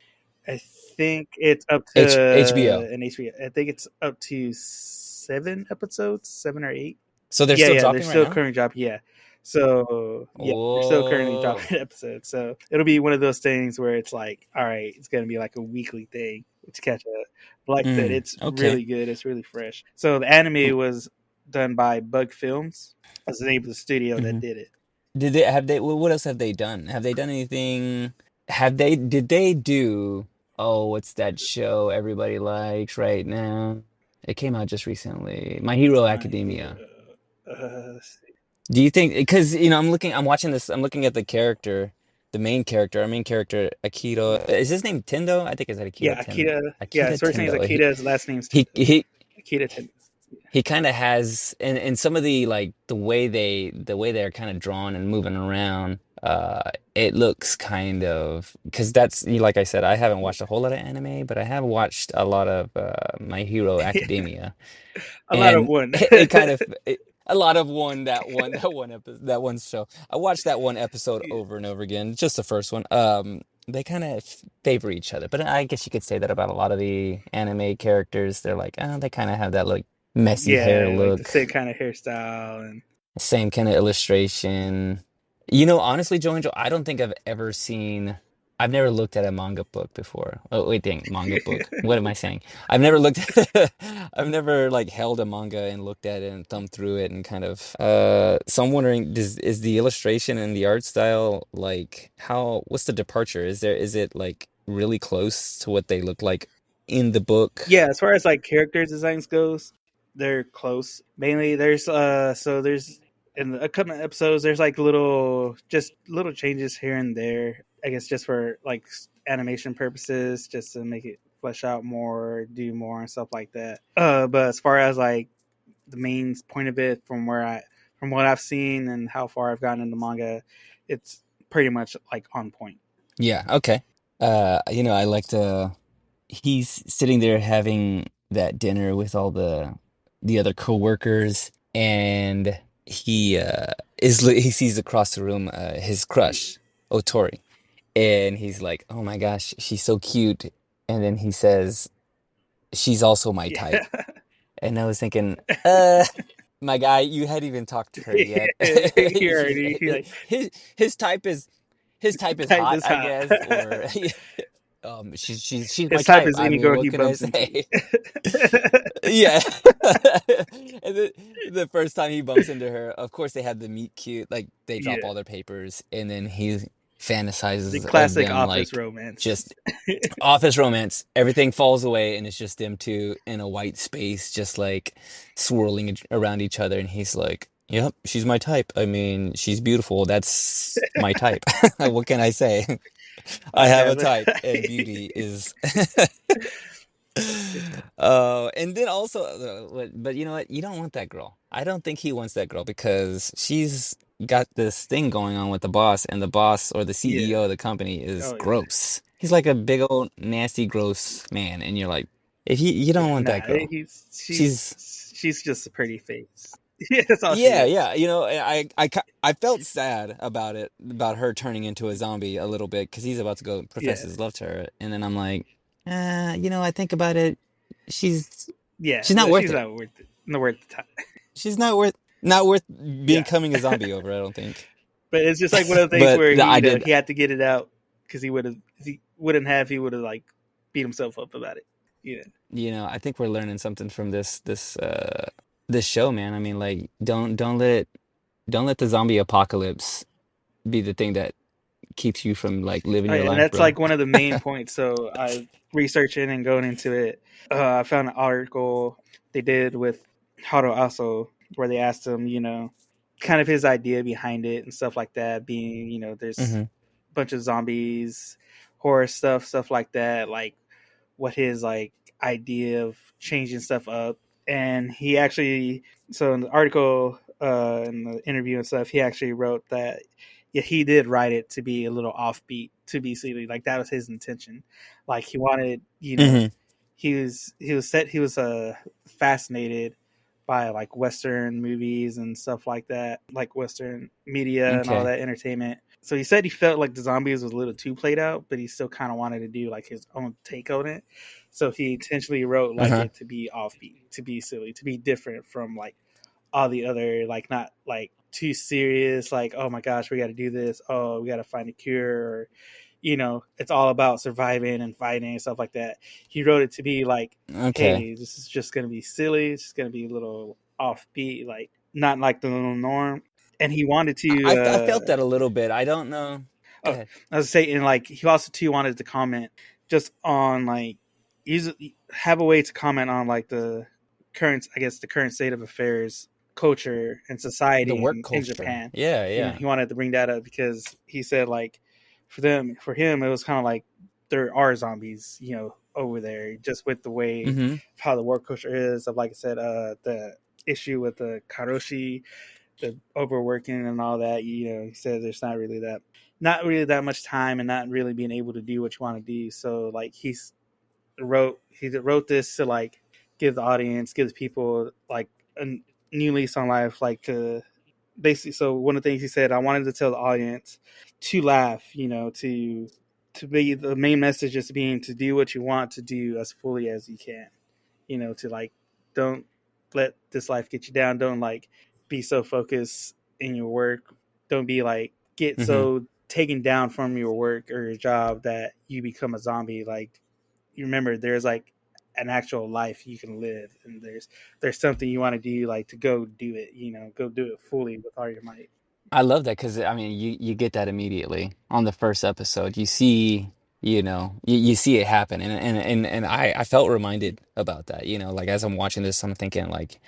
[SPEAKER 1] I think it's up
[SPEAKER 2] HBO.
[SPEAKER 1] to an HBO. I think it's up to 7 episodes, 7 or 8.
[SPEAKER 2] So they're
[SPEAKER 1] Yeah,
[SPEAKER 2] still
[SPEAKER 1] yeah, they're
[SPEAKER 2] dropping right
[SPEAKER 1] still
[SPEAKER 2] now?
[SPEAKER 1] currently dropping. Yeah, so yeah, they're still currently
[SPEAKER 2] Whoa.
[SPEAKER 1] dropping episodes. So it'll be one of those things where it's like, all right, it's gonna be like a weekly thing to catch up. But like I said,
[SPEAKER 2] Mm,
[SPEAKER 1] it's
[SPEAKER 2] okay.
[SPEAKER 1] really good. It's really fresh. So the anime was done by Bug Films. That's the name of the studio that
[SPEAKER 2] Mm-hmm.
[SPEAKER 1] did it.
[SPEAKER 2] What else have they done? Have they done anything? Did they do, oh, what's that show everybody likes right now? It came out just recently. My Hero
[SPEAKER 1] My
[SPEAKER 2] Academia.
[SPEAKER 1] Hero. Let's see.
[SPEAKER 2] Do you think, because I'm watching this, I'm looking at the character, the main character, our main character, Akito. Is his name Tendo? I think it's
[SPEAKER 1] Yeah, Akita. Yeah,
[SPEAKER 2] Akita
[SPEAKER 1] his first name is
[SPEAKER 2] Tendo.
[SPEAKER 1] Akita. His last name's
[SPEAKER 2] He
[SPEAKER 1] Tendo.
[SPEAKER 2] he
[SPEAKER 1] Akita Tendo.
[SPEAKER 2] he kind of has, and some of the, like, the way they're kind of drawn and moving around, it looks kind of, because like I said, I haven't
[SPEAKER 1] Yeah,
[SPEAKER 2] watched a whole lot of anime, but I have watched a lot of My Hero
[SPEAKER 1] yeah.
[SPEAKER 2] Academia,
[SPEAKER 1] A lot of
[SPEAKER 2] and
[SPEAKER 1] one.
[SPEAKER 2] it kind of a lot of that one show. I watched that one episode
[SPEAKER 1] Yeah.
[SPEAKER 2] over and over again, just the first one. They kind of favor each other, but I guess you could say that about a lot of the anime characters. They're like, they kind of have that, like, messy hair
[SPEAKER 1] Yeah, like the
[SPEAKER 2] look,
[SPEAKER 1] same kind of hairstyle and
[SPEAKER 2] same kind of illustration. Honestly, Joe Angel, I don't think I've never looked at a manga book before. Oh, wait, dang, manga book. What am I saying? I've never looked I've never, like, held a manga and looked at it and thumbed through it and kind of, so I'm wondering, is the illustration and the art style, like, what's the departure? Is it like really close to what they look like in the book?
[SPEAKER 1] yeah, as far as like character designs goes, they're close. Mainly there's in the upcoming episodes there's like little changes here and there. I guess just for like animation purposes, just to make it flesh out more, do more and stuff like that. But as far as like the main point of it from what I've seen and how far I've gotten in the manga, it's pretty much like on point.
[SPEAKER 2] Yeah, okay. I like to He's sitting there having that dinner with all the other coworkers, and he sees across the room his crush, Otori, and he's like, "Oh my gosh, she's so cute." And then he says, "She's also my
[SPEAKER 1] Yeah.
[SPEAKER 2] type." And I was thinking, my guy, you hadn't even talked to her yet.
[SPEAKER 1] You already like
[SPEAKER 2] His his type is his type is
[SPEAKER 1] type
[SPEAKER 2] hot,
[SPEAKER 1] is
[SPEAKER 2] I
[SPEAKER 1] hot.
[SPEAKER 2] guess, or she's my
[SPEAKER 1] His type
[SPEAKER 2] type.
[SPEAKER 1] is
[SPEAKER 2] I
[SPEAKER 1] any
[SPEAKER 2] mean,
[SPEAKER 1] girl
[SPEAKER 2] what
[SPEAKER 1] he
[SPEAKER 2] can I
[SPEAKER 1] bumps into.
[SPEAKER 2] say? Yeah. And the first time he bumps into her, of course they have the meet cute, like they drop
[SPEAKER 1] Yeah,
[SPEAKER 2] all their papers, and then he
[SPEAKER 1] the
[SPEAKER 2] fantasizes of
[SPEAKER 1] classic
[SPEAKER 2] them,
[SPEAKER 1] office
[SPEAKER 2] like,
[SPEAKER 1] romance.
[SPEAKER 2] just office romance. Everything falls away, and it's just them two in a white space, just like swirling around each other. And he's like, Yep, she's my type. I mean, she's beautiful. That's my type. What can I say? I have
[SPEAKER 1] Yeah,
[SPEAKER 2] a type, and beauty is. And then also, but you know what? You don't want that girl. I don't think he wants that girl because she's got this thing going on with the boss, and the boss or the
[SPEAKER 1] yeah.
[SPEAKER 2] CEO of the company is
[SPEAKER 1] Oh yeah.
[SPEAKER 2] gross. He's like a big old nasty, gross man, and you're like, if you don't want that
[SPEAKER 1] Nah,
[SPEAKER 2] girl.
[SPEAKER 1] he's
[SPEAKER 2] She's
[SPEAKER 1] she's just a pretty face. Yeah, that's all she
[SPEAKER 2] Yeah,
[SPEAKER 1] is.
[SPEAKER 2] yeah. I felt sad about it, about her turning into a zombie a little bit because he's about to go profess
[SPEAKER 1] Yeah,
[SPEAKER 2] his love to her, and then I'm like, I think about it. She's
[SPEAKER 1] yeah.
[SPEAKER 2] she's not worth
[SPEAKER 1] She's
[SPEAKER 2] it.
[SPEAKER 1] not worth it. Not worth the time.
[SPEAKER 2] She's not worth
[SPEAKER 1] Yeah,
[SPEAKER 2] becoming a zombie over, I don't think.
[SPEAKER 1] but it's just like one of the things
[SPEAKER 2] But
[SPEAKER 1] where he
[SPEAKER 2] I did,
[SPEAKER 1] he had to get it out because he wouldn't have he would have like beat himself up about it. Yeah,
[SPEAKER 2] I think we're learning something from this show, man. I mean, like, don't let the zombie apocalypse be the thing that keeps you from like living
[SPEAKER 1] oh,
[SPEAKER 2] your
[SPEAKER 1] yeah, and
[SPEAKER 2] life,
[SPEAKER 1] that's
[SPEAKER 2] bro.
[SPEAKER 1] like one of the main points. So I researching and going into it. I found an article they did with Haru Aso where they asked him, kind of his idea behind it and stuff like that. Being, there's
[SPEAKER 2] Hmm.
[SPEAKER 1] a bunch of zombies, horror stuff like that. Like what his like idea of changing stuff up. And he actually, so in the article, in the interview and stuff, he actually wrote that yeah, he did write it to be a little offbeat, to be silly. Like that was his intention. Like he wanted,
[SPEAKER 2] Hmm.
[SPEAKER 1] he was fascinated by like Western movies and stuff like that, like Western media and all
[SPEAKER 2] Okay.
[SPEAKER 1] that entertainment. So he said he felt like the zombies was a little too played out, but he still kind of wanted to do like his own take on it. So he intentionally wrote like
[SPEAKER 2] Uh-huh.
[SPEAKER 1] it to be offbeat, to be silly, to be different from like all the other, like not like too serious, like oh my gosh, we got to do this, oh we got to find a cure, or it's all about surviving and fighting and stuff like that. He wrote it to be like,
[SPEAKER 2] Okay.
[SPEAKER 1] hey, this is just gonna be silly, it's just gonna be a little offbeat, like not like the norm. And he wanted to
[SPEAKER 2] I felt that a little bit. I don't know. Go
[SPEAKER 1] oh,
[SPEAKER 2] ahead.
[SPEAKER 1] I was saying, like he also too wanted to comment just on like use have a way to comment on like the current, I guess, the current state of affairs, culture and
[SPEAKER 2] The
[SPEAKER 1] society
[SPEAKER 2] work
[SPEAKER 1] in
[SPEAKER 2] culture.
[SPEAKER 1] Japan.
[SPEAKER 2] Yeah, yeah.
[SPEAKER 1] He wanted to bring that up because he said like for him it was kind of like there are zombies, over there, just with the way
[SPEAKER 2] Mm-hmm.
[SPEAKER 1] of how the work culture is, of like I said, the issue with the karoshi, the overworking and all that. He said there's not really that much time and not really being able to do what you want to do. So like he wrote this to like give the audience, give the people like a new lease on life, like to basically. So one of the things he said, I wanted to tell the audience to laugh, to be the main message is being to do what you want to do as fully as you can, to like don't let this life get you down. Don't like be so focused in your work. Don't be like get
[SPEAKER 2] Mm-hmm.
[SPEAKER 1] so taken down from your work or your job that you become a zombie. Like you remember there's like an actual life you can live, and there's something you want to do, like to go do it, go do it fully with all your might.
[SPEAKER 2] I love that because I mean you get that immediately on the first episode. You see, you see it happen, and I felt reminded about that. Like as I'm watching this, I'm thinking like,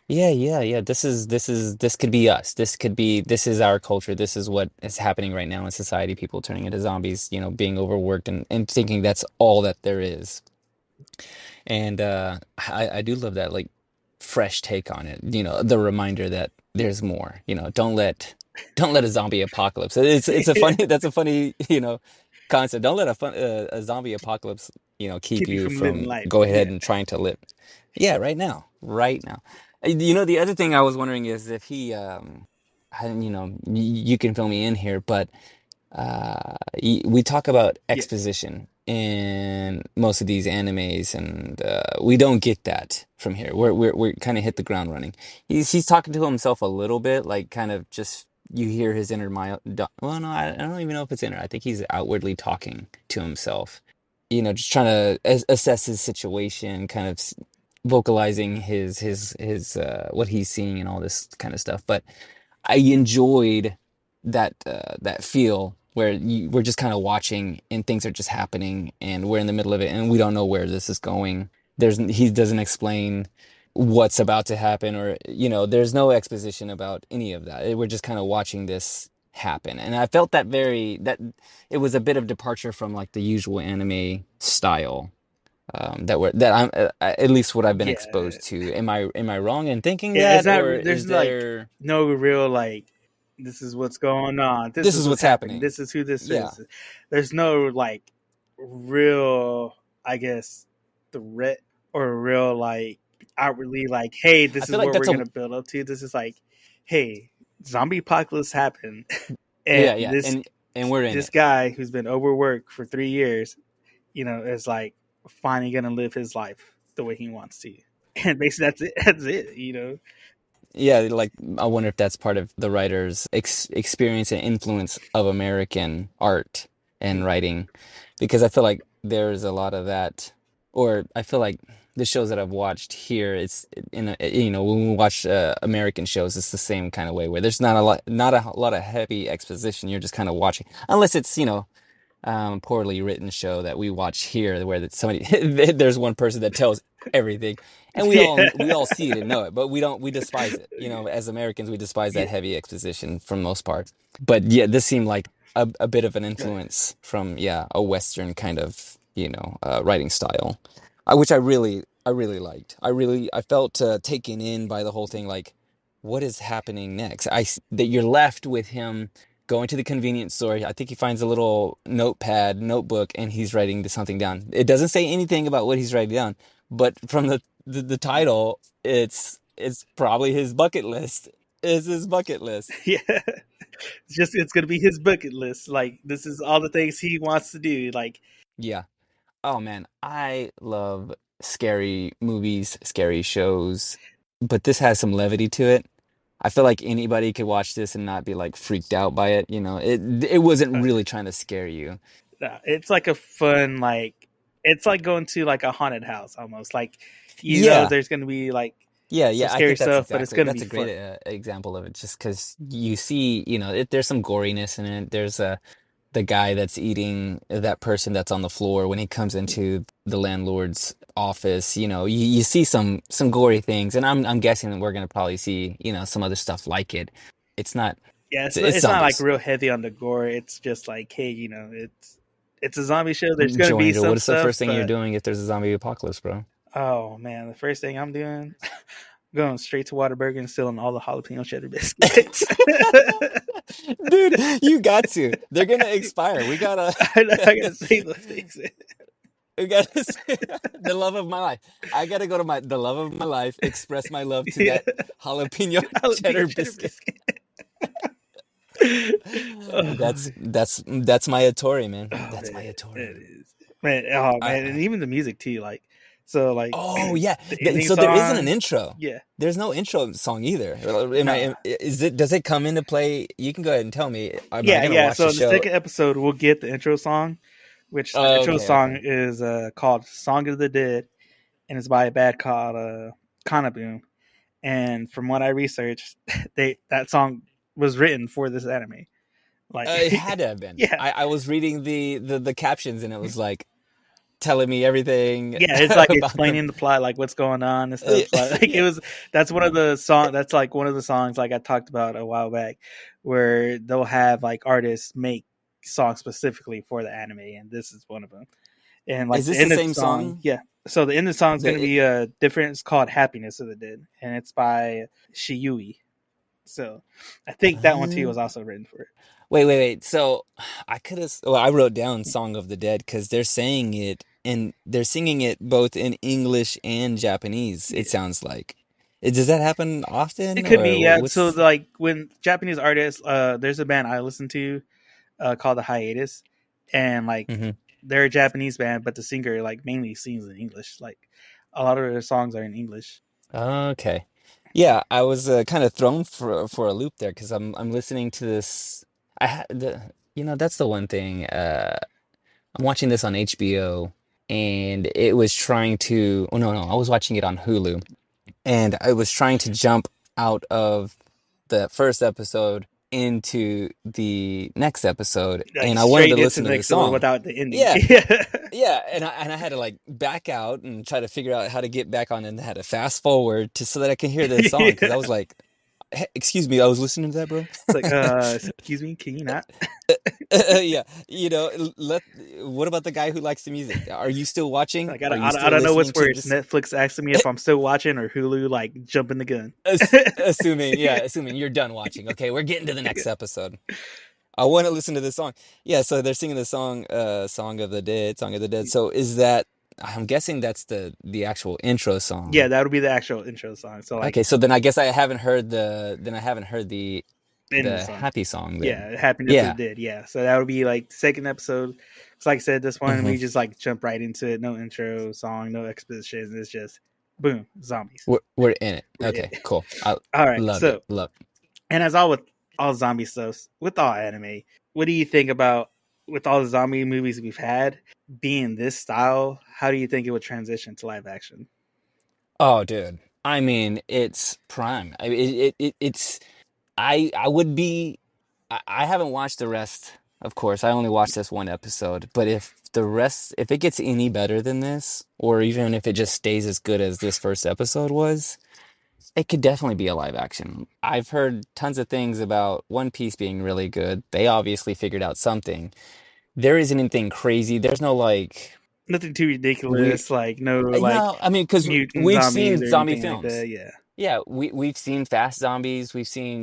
[SPEAKER 2] yeah, yeah, yeah. This could be us. This is our culture. This is what is happening right now in society. People turning into zombies. Being overworked and thinking that's all that there is. And I do love that like fresh take on it. The reminder that there's more. Don't let a zombie apocalypse. It's a funny that's a funny concept. Don't let a zombie apocalypse keep
[SPEAKER 1] Keep you
[SPEAKER 2] you
[SPEAKER 1] from living
[SPEAKER 2] from
[SPEAKER 1] life.
[SPEAKER 2] go ahead
[SPEAKER 1] Yeah,
[SPEAKER 2] and trying to live. Yeah, right now. The other thing I was wondering is if he you can fill me in here, but we talk about
[SPEAKER 1] yeah,
[SPEAKER 2] exposition in most of these animes, and we don't get that from here. We're kind of hit the ground running. He's talking to himself a little bit, like kind of just you hear his inner mile. Well, no, I don't even know if it's inner. I think he's outwardly talking to himself. Just trying to assess his situation, kind of vocalizing his what he's seeing and all this kind of stuff. But I enjoyed that feel where we're just kind of watching and things are just happening and we're in the middle of it and we don't know where this is going. He doesn't explain. what's about to happen, or there's no exposition about any of that. We're just kind of watching this happen, and I felt that it was a bit of departure from like the usual anime style, that I'm at least what I've been
[SPEAKER 1] Yeah,
[SPEAKER 2] exposed to. Am I wrong in thinking
[SPEAKER 1] yeah. It's
[SPEAKER 2] that,
[SPEAKER 1] not.
[SPEAKER 2] or
[SPEAKER 1] There's
[SPEAKER 2] is
[SPEAKER 1] like
[SPEAKER 2] there
[SPEAKER 1] no real like. This is what's going on. This
[SPEAKER 2] this
[SPEAKER 1] is
[SPEAKER 2] is
[SPEAKER 1] what's
[SPEAKER 2] what's
[SPEAKER 1] happening.
[SPEAKER 2] happening?
[SPEAKER 1] This is who this
[SPEAKER 2] Yeah,
[SPEAKER 1] is. There's no like real, I guess, threat or real like outwardly like, hey,
[SPEAKER 2] I
[SPEAKER 1] this is
[SPEAKER 2] feel like
[SPEAKER 1] what we're
[SPEAKER 2] that's a
[SPEAKER 1] gonna build up to. This is like, hey, zombie apocalypse happened, and
[SPEAKER 2] yeah, yeah, and we're in
[SPEAKER 1] this
[SPEAKER 2] it.
[SPEAKER 1] guy who's been overworked for 3 years, is like finally gonna live his life the way he wants to. And basically that's it. That's it.
[SPEAKER 2] Yeah, like I wonder if that's part of the writer's experience and influence of American art and writing, because I feel like there's a lot of that, or I feel like the shows that I've watched here, it's when we watch American shows, it's the same kind of way where there's not a lot of heavy exposition. You're just kind of watching, unless it's poorly written show that we watch here, where that somebody there's one person that tells everything, and we all
[SPEAKER 1] Yeah.
[SPEAKER 2] we all see it and know it, but we despise it. As Americans, we despise
[SPEAKER 1] Yeah.
[SPEAKER 2] that heavy exposition for the most part. But yeah, this seemed like a bit of an influence from a Western kind of writing style, which I really liked. I felt taken in by the whole thing. Like, what is happening next? That you're left with him going to the convenience store. I think he finds a little notebook, and he's writing something down. It doesn't say anything about what he's writing down, but from the title, it's probably his bucket list. It's his bucket list.
[SPEAKER 1] Yeah. It's gonna be his bucket list. Like this is all the things he wants to do. Like
[SPEAKER 2] Yeah. Oh man, I love scary movies, scary shows, but this has some levity to it. I feel like anybody could watch this and not be like freaked out by it. It wasn't really trying to scare you.
[SPEAKER 1] it's like a fun like it's like going to like a haunted house almost. Like
[SPEAKER 2] Yeah.
[SPEAKER 1] there's gonna be like
[SPEAKER 2] Yeah,
[SPEAKER 1] some
[SPEAKER 2] yeah, I
[SPEAKER 1] scary
[SPEAKER 2] think
[SPEAKER 1] stuff, but it's gonna be
[SPEAKER 2] that's a great
[SPEAKER 1] fun.
[SPEAKER 2] example of it, just because you see, there's some goriness in it. There's the guy that's eating that person that's on the floor when he comes into the landlord's office. You see some gory things, and I'm guessing that we're gonna probably see some other stuff like it. It's not
[SPEAKER 1] Yeah,
[SPEAKER 2] it's
[SPEAKER 1] it's not like
[SPEAKER 2] zombies.
[SPEAKER 1] real heavy on the gore. It's just like, hey, it's a zombie show. There's gonna be
[SPEAKER 2] Joanne,
[SPEAKER 1] some
[SPEAKER 2] what is the
[SPEAKER 1] stuff,
[SPEAKER 2] first thing you're
[SPEAKER 1] but
[SPEAKER 2] doing if there's a zombie apocalypse, bro?
[SPEAKER 1] oh man, the first thing I'm doing, going straight to Whataburger and stealing all the jalapeno cheddar biscuits.
[SPEAKER 2] Dude, you got to. They're gonna expire. We gotta.
[SPEAKER 1] I gotta save those things.
[SPEAKER 2] We gotta say, the love of my life. I gotta go to the love of my life, express my love to
[SPEAKER 1] Yeah,
[SPEAKER 2] that jalapeno
[SPEAKER 1] jalapeno
[SPEAKER 2] cheddar
[SPEAKER 1] cheddar
[SPEAKER 2] biscuit.
[SPEAKER 1] biscuit.
[SPEAKER 2] That's
[SPEAKER 1] Oh,
[SPEAKER 2] that's my Atori, man.
[SPEAKER 1] oh
[SPEAKER 2] That's my
[SPEAKER 1] man, it
[SPEAKER 2] Atori.
[SPEAKER 1] is man. Oh man, and
[SPEAKER 2] I
[SPEAKER 1] even the music too. Like so, like
[SPEAKER 2] oh yeah.
[SPEAKER 1] the ending
[SPEAKER 2] So there isn't an
[SPEAKER 1] song.
[SPEAKER 2] intro.
[SPEAKER 1] Yeah,
[SPEAKER 2] There's no intro song either. Am
[SPEAKER 1] no,
[SPEAKER 2] I? Is it? Does it come into play? You can go ahead and tell me. Am I
[SPEAKER 1] yeah,
[SPEAKER 2] gonna
[SPEAKER 1] yeah.
[SPEAKER 2] watch
[SPEAKER 1] So
[SPEAKER 2] the
[SPEAKER 1] in the
[SPEAKER 2] show?
[SPEAKER 1] second episode, we'll get the intro song, which the intro
[SPEAKER 2] Okay,
[SPEAKER 1] song
[SPEAKER 2] okay.
[SPEAKER 1] is called "Song of the Dead," and it's by a band called Boom. And from what I researched, that song was written for this anime. Like,
[SPEAKER 2] It had to have been.
[SPEAKER 1] yeah,
[SPEAKER 2] I was reading the captions, and it was like telling me everything
[SPEAKER 1] yeah, it's like
[SPEAKER 2] about them.
[SPEAKER 1] explaining the plot, like what's going on and stuff. Like it
[SPEAKER 2] Yeah.
[SPEAKER 1] was that's one of the song that's like one of the songs like I talked about a while back, where they'll have like artists make songs specifically for the anime, and this is one of them. And like
[SPEAKER 2] Is
[SPEAKER 1] the
[SPEAKER 2] this the
[SPEAKER 1] end of the
[SPEAKER 2] same
[SPEAKER 1] song,
[SPEAKER 2] song?
[SPEAKER 1] yeah. So the end of the song is
[SPEAKER 2] But
[SPEAKER 1] gonna be different. It's called "Happiness of the Dead," and it's by Shiyui. So I think that one too
[SPEAKER 2] uh,
[SPEAKER 1] was also written for it.
[SPEAKER 2] wait. So I could have. Well, I wrote down "Song of the Dead" because they're saying it and they're singing it both in English and Japanese. It
[SPEAKER 1] Yeah.
[SPEAKER 2] sounds like. Does that happen
[SPEAKER 1] It
[SPEAKER 2] often,
[SPEAKER 1] could be,
[SPEAKER 2] or
[SPEAKER 1] yeah. So
[SPEAKER 2] what's?
[SPEAKER 1] like when Japanese artists, there's a band I listen to called the Hiatus, and like
[SPEAKER 2] Mhm.
[SPEAKER 1] they're a Japanese band, but the singer like mainly sings in English. Like a lot of their songs are in English.
[SPEAKER 2] Okay. Yeah, I was kind of thrown for a loop there because I'm listening to this. That's the one thing. I'm watching this on HBO, and it was trying to. Oh no, I was watching it on Hulu, and I was trying to jump out of the first episode into the next episode,
[SPEAKER 1] Like
[SPEAKER 2] and I wanted to
[SPEAKER 1] straight into
[SPEAKER 2] listen
[SPEAKER 1] the
[SPEAKER 2] to the
[SPEAKER 1] next one
[SPEAKER 2] song.
[SPEAKER 1] without the ending.
[SPEAKER 2] Yeah,
[SPEAKER 1] Yeah.
[SPEAKER 2] yeah, and I had to like back out and try to figure out how to get back on, and had to fast forward to so that I can hear the song because I
[SPEAKER 1] Yeah.
[SPEAKER 2] was like, Excuse me, I was listening to that, bro."
[SPEAKER 1] It's like, excuse me, can you not?
[SPEAKER 2] Yeah, let. What about the guy who likes the music? Are you still watching?
[SPEAKER 1] Like,
[SPEAKER 2] Are you
[SPEAKER 1] I
[SPEAKER 2] still
[SPEAKER 1] don't know
[SPEAKER 2] listening
[SPEAKER 1] what's
[SPEAKER 2] to
[SPEAKER 1] worse.
[SPEAKER 2] this?
[SPEAKER 1] Netflix asking me if I'm still watching or Hulu like jumping the gun.
[SPEAKER 2] Assuming you're done watching. Okay, we're getting to the next episode. I want to listen to this song. Yeah, so they're singing the song, "Song of the Dead," "Song of the Dead." So is that? I'm guessing that's the actual intro
[SPEAKER 1] Yeah,
[SPEAKER 2] song.
[SPEAKER 1] that would be the actual intro song. So like
[SPEAKER 2] Okay, so then I guess I haven't heard
[SPEAKER 1] ending
[SPEAKER 2] the
[SPEAKER 1] song.
[SPEAKER 2] happy song then.
[SPEAKER 1] Yeah, Happiness of
[SPEAKER 2] Yeah.
[SPEAKER 1] the Dead. Yeah, so that would be like second episode. So like I said, this one
[SPEAKER 2] hmm
[SPEAKER 1] we just like jump right into it. No intro song, no exposition. It's just boom, zombies.
[SPEAKER 2] We're in it.
[SPEAKER 1] We're
[SPEAKER 2] Okay,
[SPEAKER 1] it.
[SPEAKER 2] cool. I
[SPEAKER 1] All right.
[SPEAKER 2] loved it.
[SPEAKER 1] So
[SPEAKER 2] Love.
[SPEAKER 1] and as all with all zombie stuff, with all anime, what do you think about with all the zombie movies we've had being this style? How do you think it would transition to live action?
[SPEAKER 2] Oh, dude. I mean, it's prime. I mean, it's. I would be. I haven't watched the rest, of course. I only watched this one episode. But if it gets any better than this, or even if it just stays as good as this first episode was, it could definitely be a live action. I've heard tons of things about One Piece being really good. They obviously figured out something. There isn't anything crazy. There's no like
[SPEAKER 1] Nothing too
[SPEAKER 2] we.
[SPEAKER 1] ridiculous, like no like
[SPEAKER 2] No, I mean, because
[SPEAKER 1] mutant
[SPEAKER 2] we've
[SPEAKER 1] zombies
[SPEAKER 2] seen
[SPEAKER 1] or
[SPEAKER 2] zombie
[SPEAKER 1] anything like
[SPEAKER 2] films.
[SPEAKER 1] that. Yeah,
[SPEAKER 2] Yeah, we've seen fast zombies. We've seen,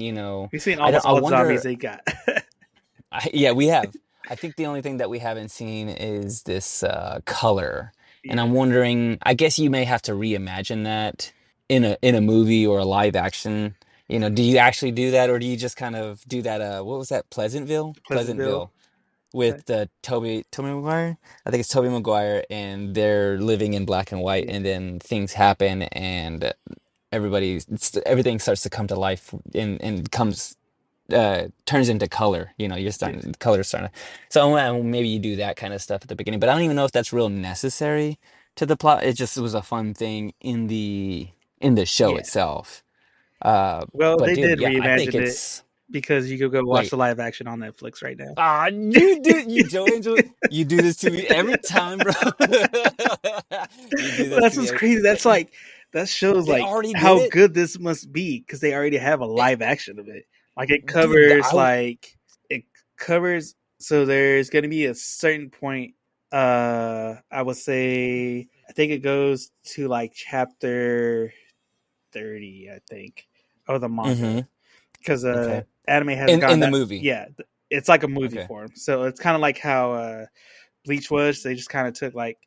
[SPEAKER 1] we've seen
[SPEAKER 2] I don't.
[SPEAKER 1] almost
[SPEAKER 2] I
[SPEAKER 1] all the zombies
[SPEAKER 2] wonder.
[SPEAKER 1] they got.
[SPEAKER 2] Yeah, we have. I think the only thing that we haven't seen is this color, and
[SPEAKER 1] Yeah,
[SPEAKER 2] I'm wondering. I guess you may have to reimagine that in a movie or a live action. Do you actually do that, or do you just kind of do that? What was that? Pleasantville,
[SPEAKER 1] Pleasantville.
[SPEAKER 2] Pleasantville, with Toby Maguire. I think it's Toby Maguire, and they're living in black and white,
[SPEAKER 1] Yeah,
[SPEAKER 2] and then things happen, and everything starts to come to life and comes turns into color. You're
[SPEAKER 1] yeah,
[SPEAKER 2] starting color starting so maybe you do that kind of stuff at the beginning, but I don't even know if that's real necessary to the plot. It was a fun thing in the show
[SPEAKER 1] yeah.
[SPEAKER 2] itself.
[SPEAKER 1] Well,
[SPEAKER 2] But
[SPEAKER 1] they
[SPEAKER 2] dude,
[SPEAKER 1] did
[SPEAKER 2] yeah, I think
[SPEAKER 1] reimagine it
[SPEAKER 2] it's
[SPEAKER 1] because you could go watch
[SPEAKER 2] like
[SPEAKER 1] the live action on Netflix right now.
[SPEAKER 2] you Joe Angel, you do this to me every time, bro. You do this
[SPEAKER 1] That's
[SPEAKER 2] to me
[SPEAKER 1] what's crazy. That's
[SPEAKER 2] but
[SPEAKER 1] like that shows
[SPEAKER 2] they
[SPEAKER 1] like
[SPEAKER 2] already did
[SPEAKER 1] how
[SPEAKER 2] it.
[SPEAKER 1] good this must be because they already have a
[SPEAKER 2] It-
[SPEAKER 1] live action of it. Like
[SPEAKER 2] dude,
[SPEAKER 1] it covers. So there's going to be a certain point. I would say I think it goes to like chapter 30. I think of the manga
[SPEAKER 2] mhm,
[SPEAKER 1] because
[SPEAKER 2] okay,
[SPEAKER 1] anime hasn't
[SPEAKER 2] in
[SPEAKER 1] gone
[SPEAKER 2] the
[SPEAKER 1] that.
[SPEAKER 2] movie.
[SPEAKER 1] Yeah, it's like a movie
[SPEAKER 2] Okay,
[SPEAKER 1] form. So it's kind of like how Bleach was. They just kind of took like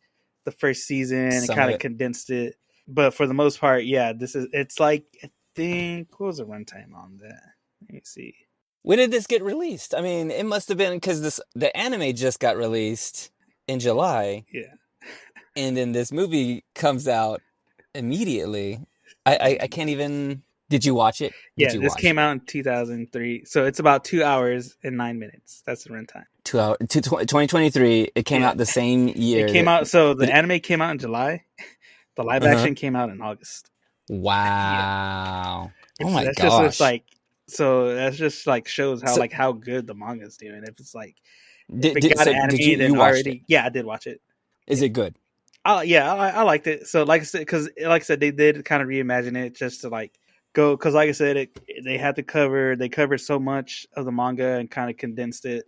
[SPEAKER 1] the first season and
[SPEAKER 2] some of
[SPEAKER 1] kind of
[SPEAKER 2] it.
[SPEAKER 1] condensed it. But for the most part, yeah, it's like I think what was the runtime on that? Let me see.
[SPEAKER 2] When did this get released? I mean, it must have been because the anime just got released in July,
[SPEAKER 1] Yeah,
[SPEAKER 2] and then this movie comes out immediately. I can't even. Did you watch it? Did
[SPEAKER 1] yeah.
[SPEAKER 2] you
[SPEAKER 1] This
[SPEAKER 2] watch
[SPEAKER 1] came
[SPEAKER 2] it?
[SPEAKER 1] out in 2003, so it's about 2 hours and 9 minutes. That's the runtime.
[SPEAKER 2] 2 hour, 2023. It came
[SPEAKER 1] Yeah,
[SPEAKER 2] out the same
[SPEAKER 1] it
[SPEAKER 2] year
[SPEAKER 1] came
[SPEAKER 2] that.
[SPEAKER 1] out. So the
[SPEAKER 2] Did it?
[SPEAKER 1] anime came out in July. The live
[SPEAKER 2] Uh-huh.
[SPEAKER 1] action came out in August. Yeah,
[SPEAKER 2] Wow. Oh
[SPEAKER 1] which
[SPEAKER 2] my
[SPEAKER 1] that's just it's
[SPEAKER 2] gosh.
[SPEAKER 1] like so that's just like shows
[SPEAKER 2] So
[SPEAKER 1] how good the manga's doing. If it's like if
[SPEAKER 2] did,
[SPEAKER 1] it
[SPEAKER 2] did
[SPEAKER 1] got
[SPEAKER 2] so
[SPEAKER 1] an
[SPEAKER 2] did
[SPEAKER 1] anime,
[SPEAKER 2] you
[SPEAKER 1] then
[SPEAKER 2] watched it?
[SPEAKER 1] already yeah, I did watch it.
[SPEAKER 2] Is it good?
[SPEAKER 1] Yeah, I liked it. So like I said, because like I said, they did kind of reimagine it just to like go because like I said, they covered so much of the manga and kind of condensed it.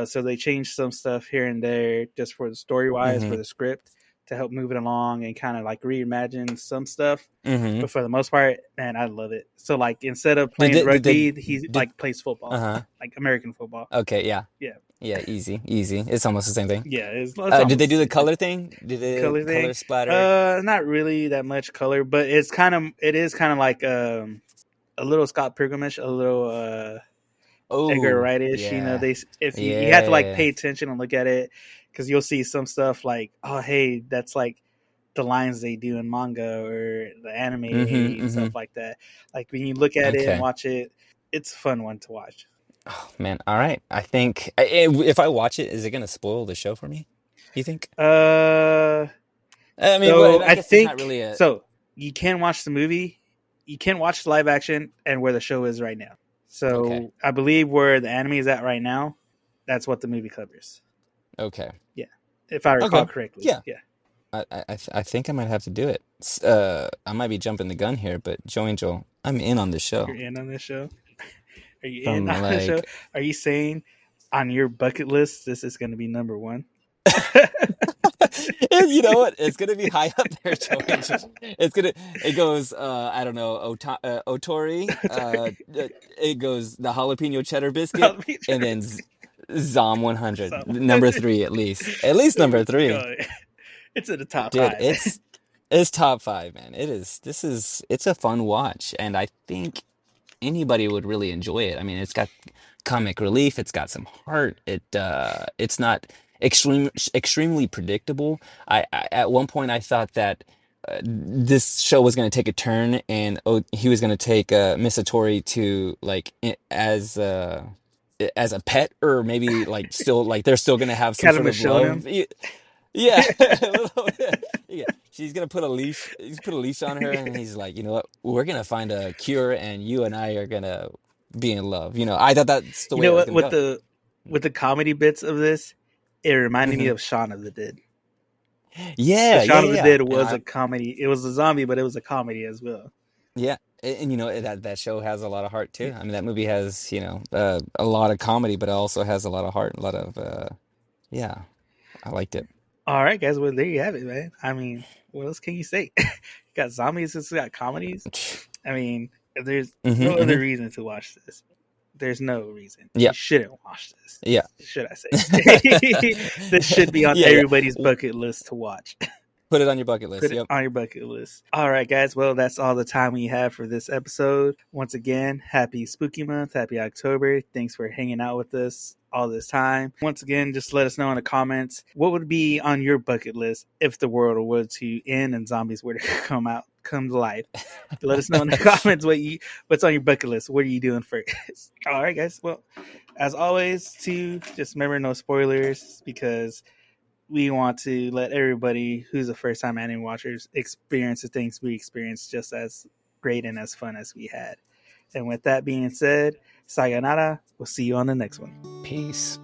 [SPEAKER 1] So they changed some stuff here and there just for the story wise
[SPEAKER 2] Mm-hmm.
[SPEAKER 1] for the script to help move it along and kind of like reimagine some stuff.
[SPEAKER 2] Mm-hmm.
[SPEAKER 1] But for the most part, man, I love it. So like instead of
[SPEAKER 2] Did
[SPEAKER 1] playing
[SPEAKER 2] they did they
[SPEAKER 1] rugby, he
[SPEAKER 2] did
[SPEAKER 1] like plays football,
[SPEAKER 2] uh-huh.
[SPEAKER 1] like American football.
[SPEAKER 2] Okay, yeah.
[SPEAKER 1] Yeah,
[SPEAKER 2] Yeah, easy, easy. It's almost the same thing.
[SPEAKER 1] yeah, it's
[SPEAKER 2] Did they
[SPEAKER 1] almost
[SPEAKER 2] do
[SPEAKER 1] the
[SPEAKER 2] the
[SPEAKER 1] same thing.
[SPEAKER 2] color thing? Did the
[SPEAKER 1] Color thing,
[SPEAKER 2] color splatter?
[SPEAKER 1] not really that much color, but it is kind of like a little Scott Pilgrim-ish, a little Edgar
[SPEAKER 2] Oh,
[SPEAKER 1] Wright-ish. You know,
[SPEAKER 2] yeah.
[SPEAKER 1] they if you have to like
[SPEAKER 2] Yeah.
[SPEAKER 1] pay attention and look at it because you'll see some stuff like, oh hey, that's like the lines they do in manga or the anime
[SPEAKER 2] Mm-hmm.
[SPEAKER 1] and
[SPEAKER 2] Mm-hmm.
[SPEAKER 1] stuff like that. Like when you look at it and
[SPEAKER 2] Okay.
[SPEAKER 1] watch it, it's a fun one to watch.
[SPEAKER 2] Oh, man. All right. I think if I watch it, is it gonna spoil the show for me? You think?
[SPEAKER 1] Uh,
[SPEAKER 2] I mean,
[SPEAKER 1] so
[SPEAKER 2] well, I
[SPEAKER 1] I
[SPEAKER 2] guess there's not
[SPEAKER 1] think
[SPEAKER 2] really a.
[SPEAKER 1] so. You can watch the movie, you can watch the live action, and where the show is right now. So
[SPEAKER 2] Okay.
[SPEAKER 1] I believe where the anime is at right now, that's what the movie covers.
[SPEAKER 2] Okay.
[SPEAKER 1] Yeah, if I recall
[SPEAKER 2] Okay.
[SPEAKER 1] correctly.
[SPEAKER 2] Yeah.
[SPEAKER 1] Yeah,
[SPEAKER 2] I think I might have to do it. I might be jumping the gun here, but Joe Angel, I'm in on the show.
[SPEAKER 1] you're in on this show. Are you in
[SPEAKER 2] From
[SPEAKER 1] on the show?
[SPEAKER 2] like,
[SPEAKER 1] Are you saying on your bucket list this is going to be number one?
[SPEAKER 2] you know what? It's gonna be high up there, Joe Angel. It goes, I don't know, Otori. It goes the jalapeno cheddar biscuit, and then Zom 100, number three at least. At least number three.
[SPEAKER 1] It's in the top
[SPEAKER 2] Dude,
[SPEAKER 1] five.
[SPEAKER 2] it's top five, man. It's a fun watch, and I think anybody would really enjoy it. I mean, it's got comic relief, it's got some heart. It's not extremely predictable. I at one point I thought that this show was going to take a turn, and he was going to take Misatori to like as a pet, or maybe like still like they're still going to have some
[SPEAKER 1] Kind of
[SPEAKER 2] sort
[SPEAKER 1] a
[SPEAKER 2] of love.
[SPEAKER 1] shonen.
[SPEAKER 2] Yeah, a little bit. Yeah, she's gonna put a leash. He's put a leash on her, and he's like, you know what? We're gonna find a cure, and you and I are gonna be in love. You know, I thought that's the
[SPEAKER 1] You
[SPEAKER 2] way
[SPEAKER 1] know
[SPEAKER 2] it was
[SPEAKER 1] what?
[SPEAKER 2] gonna go.
[SPEAKER 1] With the comedy bits of this, it reminded me
[SPEAKER 2] Hmm.
[SPEAKER 1] of Shaun of the Dead.
[SPEAKER 2] Yeah,
[SPEAKER 1] But
[SPEAKER 2] yeah,
[SPEAKER 1] Shaun
[SPEAKER 2] yeah,
[SPEAKER 1] of the
[SPEAKER 2] yeah.
[SPEAKER 1] Dead was a comedy. It was a zombie, but it was a comedy as well.
[SPEAKER 2] Yeah, and you know that show has a lot of heart too. I mean, that movie has a lot of comedy, but it also has a lot of heart, a lot of yeah. I liked it.
[SPEAKER 1] All right, guys. Well, there you have it, man. I mean, what else can you say? You got zombies. It's got comedies. I mean, there's no other
[SPEAKER 2] Hmm.
[SPEAKER 1] reason to watch this. There's no reason.
[SPEAKER 2] Yeah,
[SPEAKER 1] You shouldn't watch this.
[SPEAKER 2] yeah.
[SPEAKER 1] Should I say? This should be on
[SPEAKER 2] Yeah, yeah.
[SPEAKER 1] everybody's bucket list to watch.
[SPEAKER 2] Put it on your bucket list.
[SPEAKER 1] Put it
[SPEAKER 2] Yep.
[SPEAKER 1] on your bucket list. All right, guys. Well, that's all the time we have for this episode. Once again, happy Spooky Month. Happy October. Thanks for hanging out with us all this time. Once again, just let us know in the comments what would be on your bucket list if the world were to end and zombies were to come to life. Let us know in the comments what's on your bucket list. What are you doing first? All right, guys. Well, as always, just remember no spoilers, because we want to let everybody who's a first time anime watchers experience the things we experienced just as great and as fun as we had. And with that being said, sayonara. We'll see you on the next one.
[SPEAKER 2] Peace.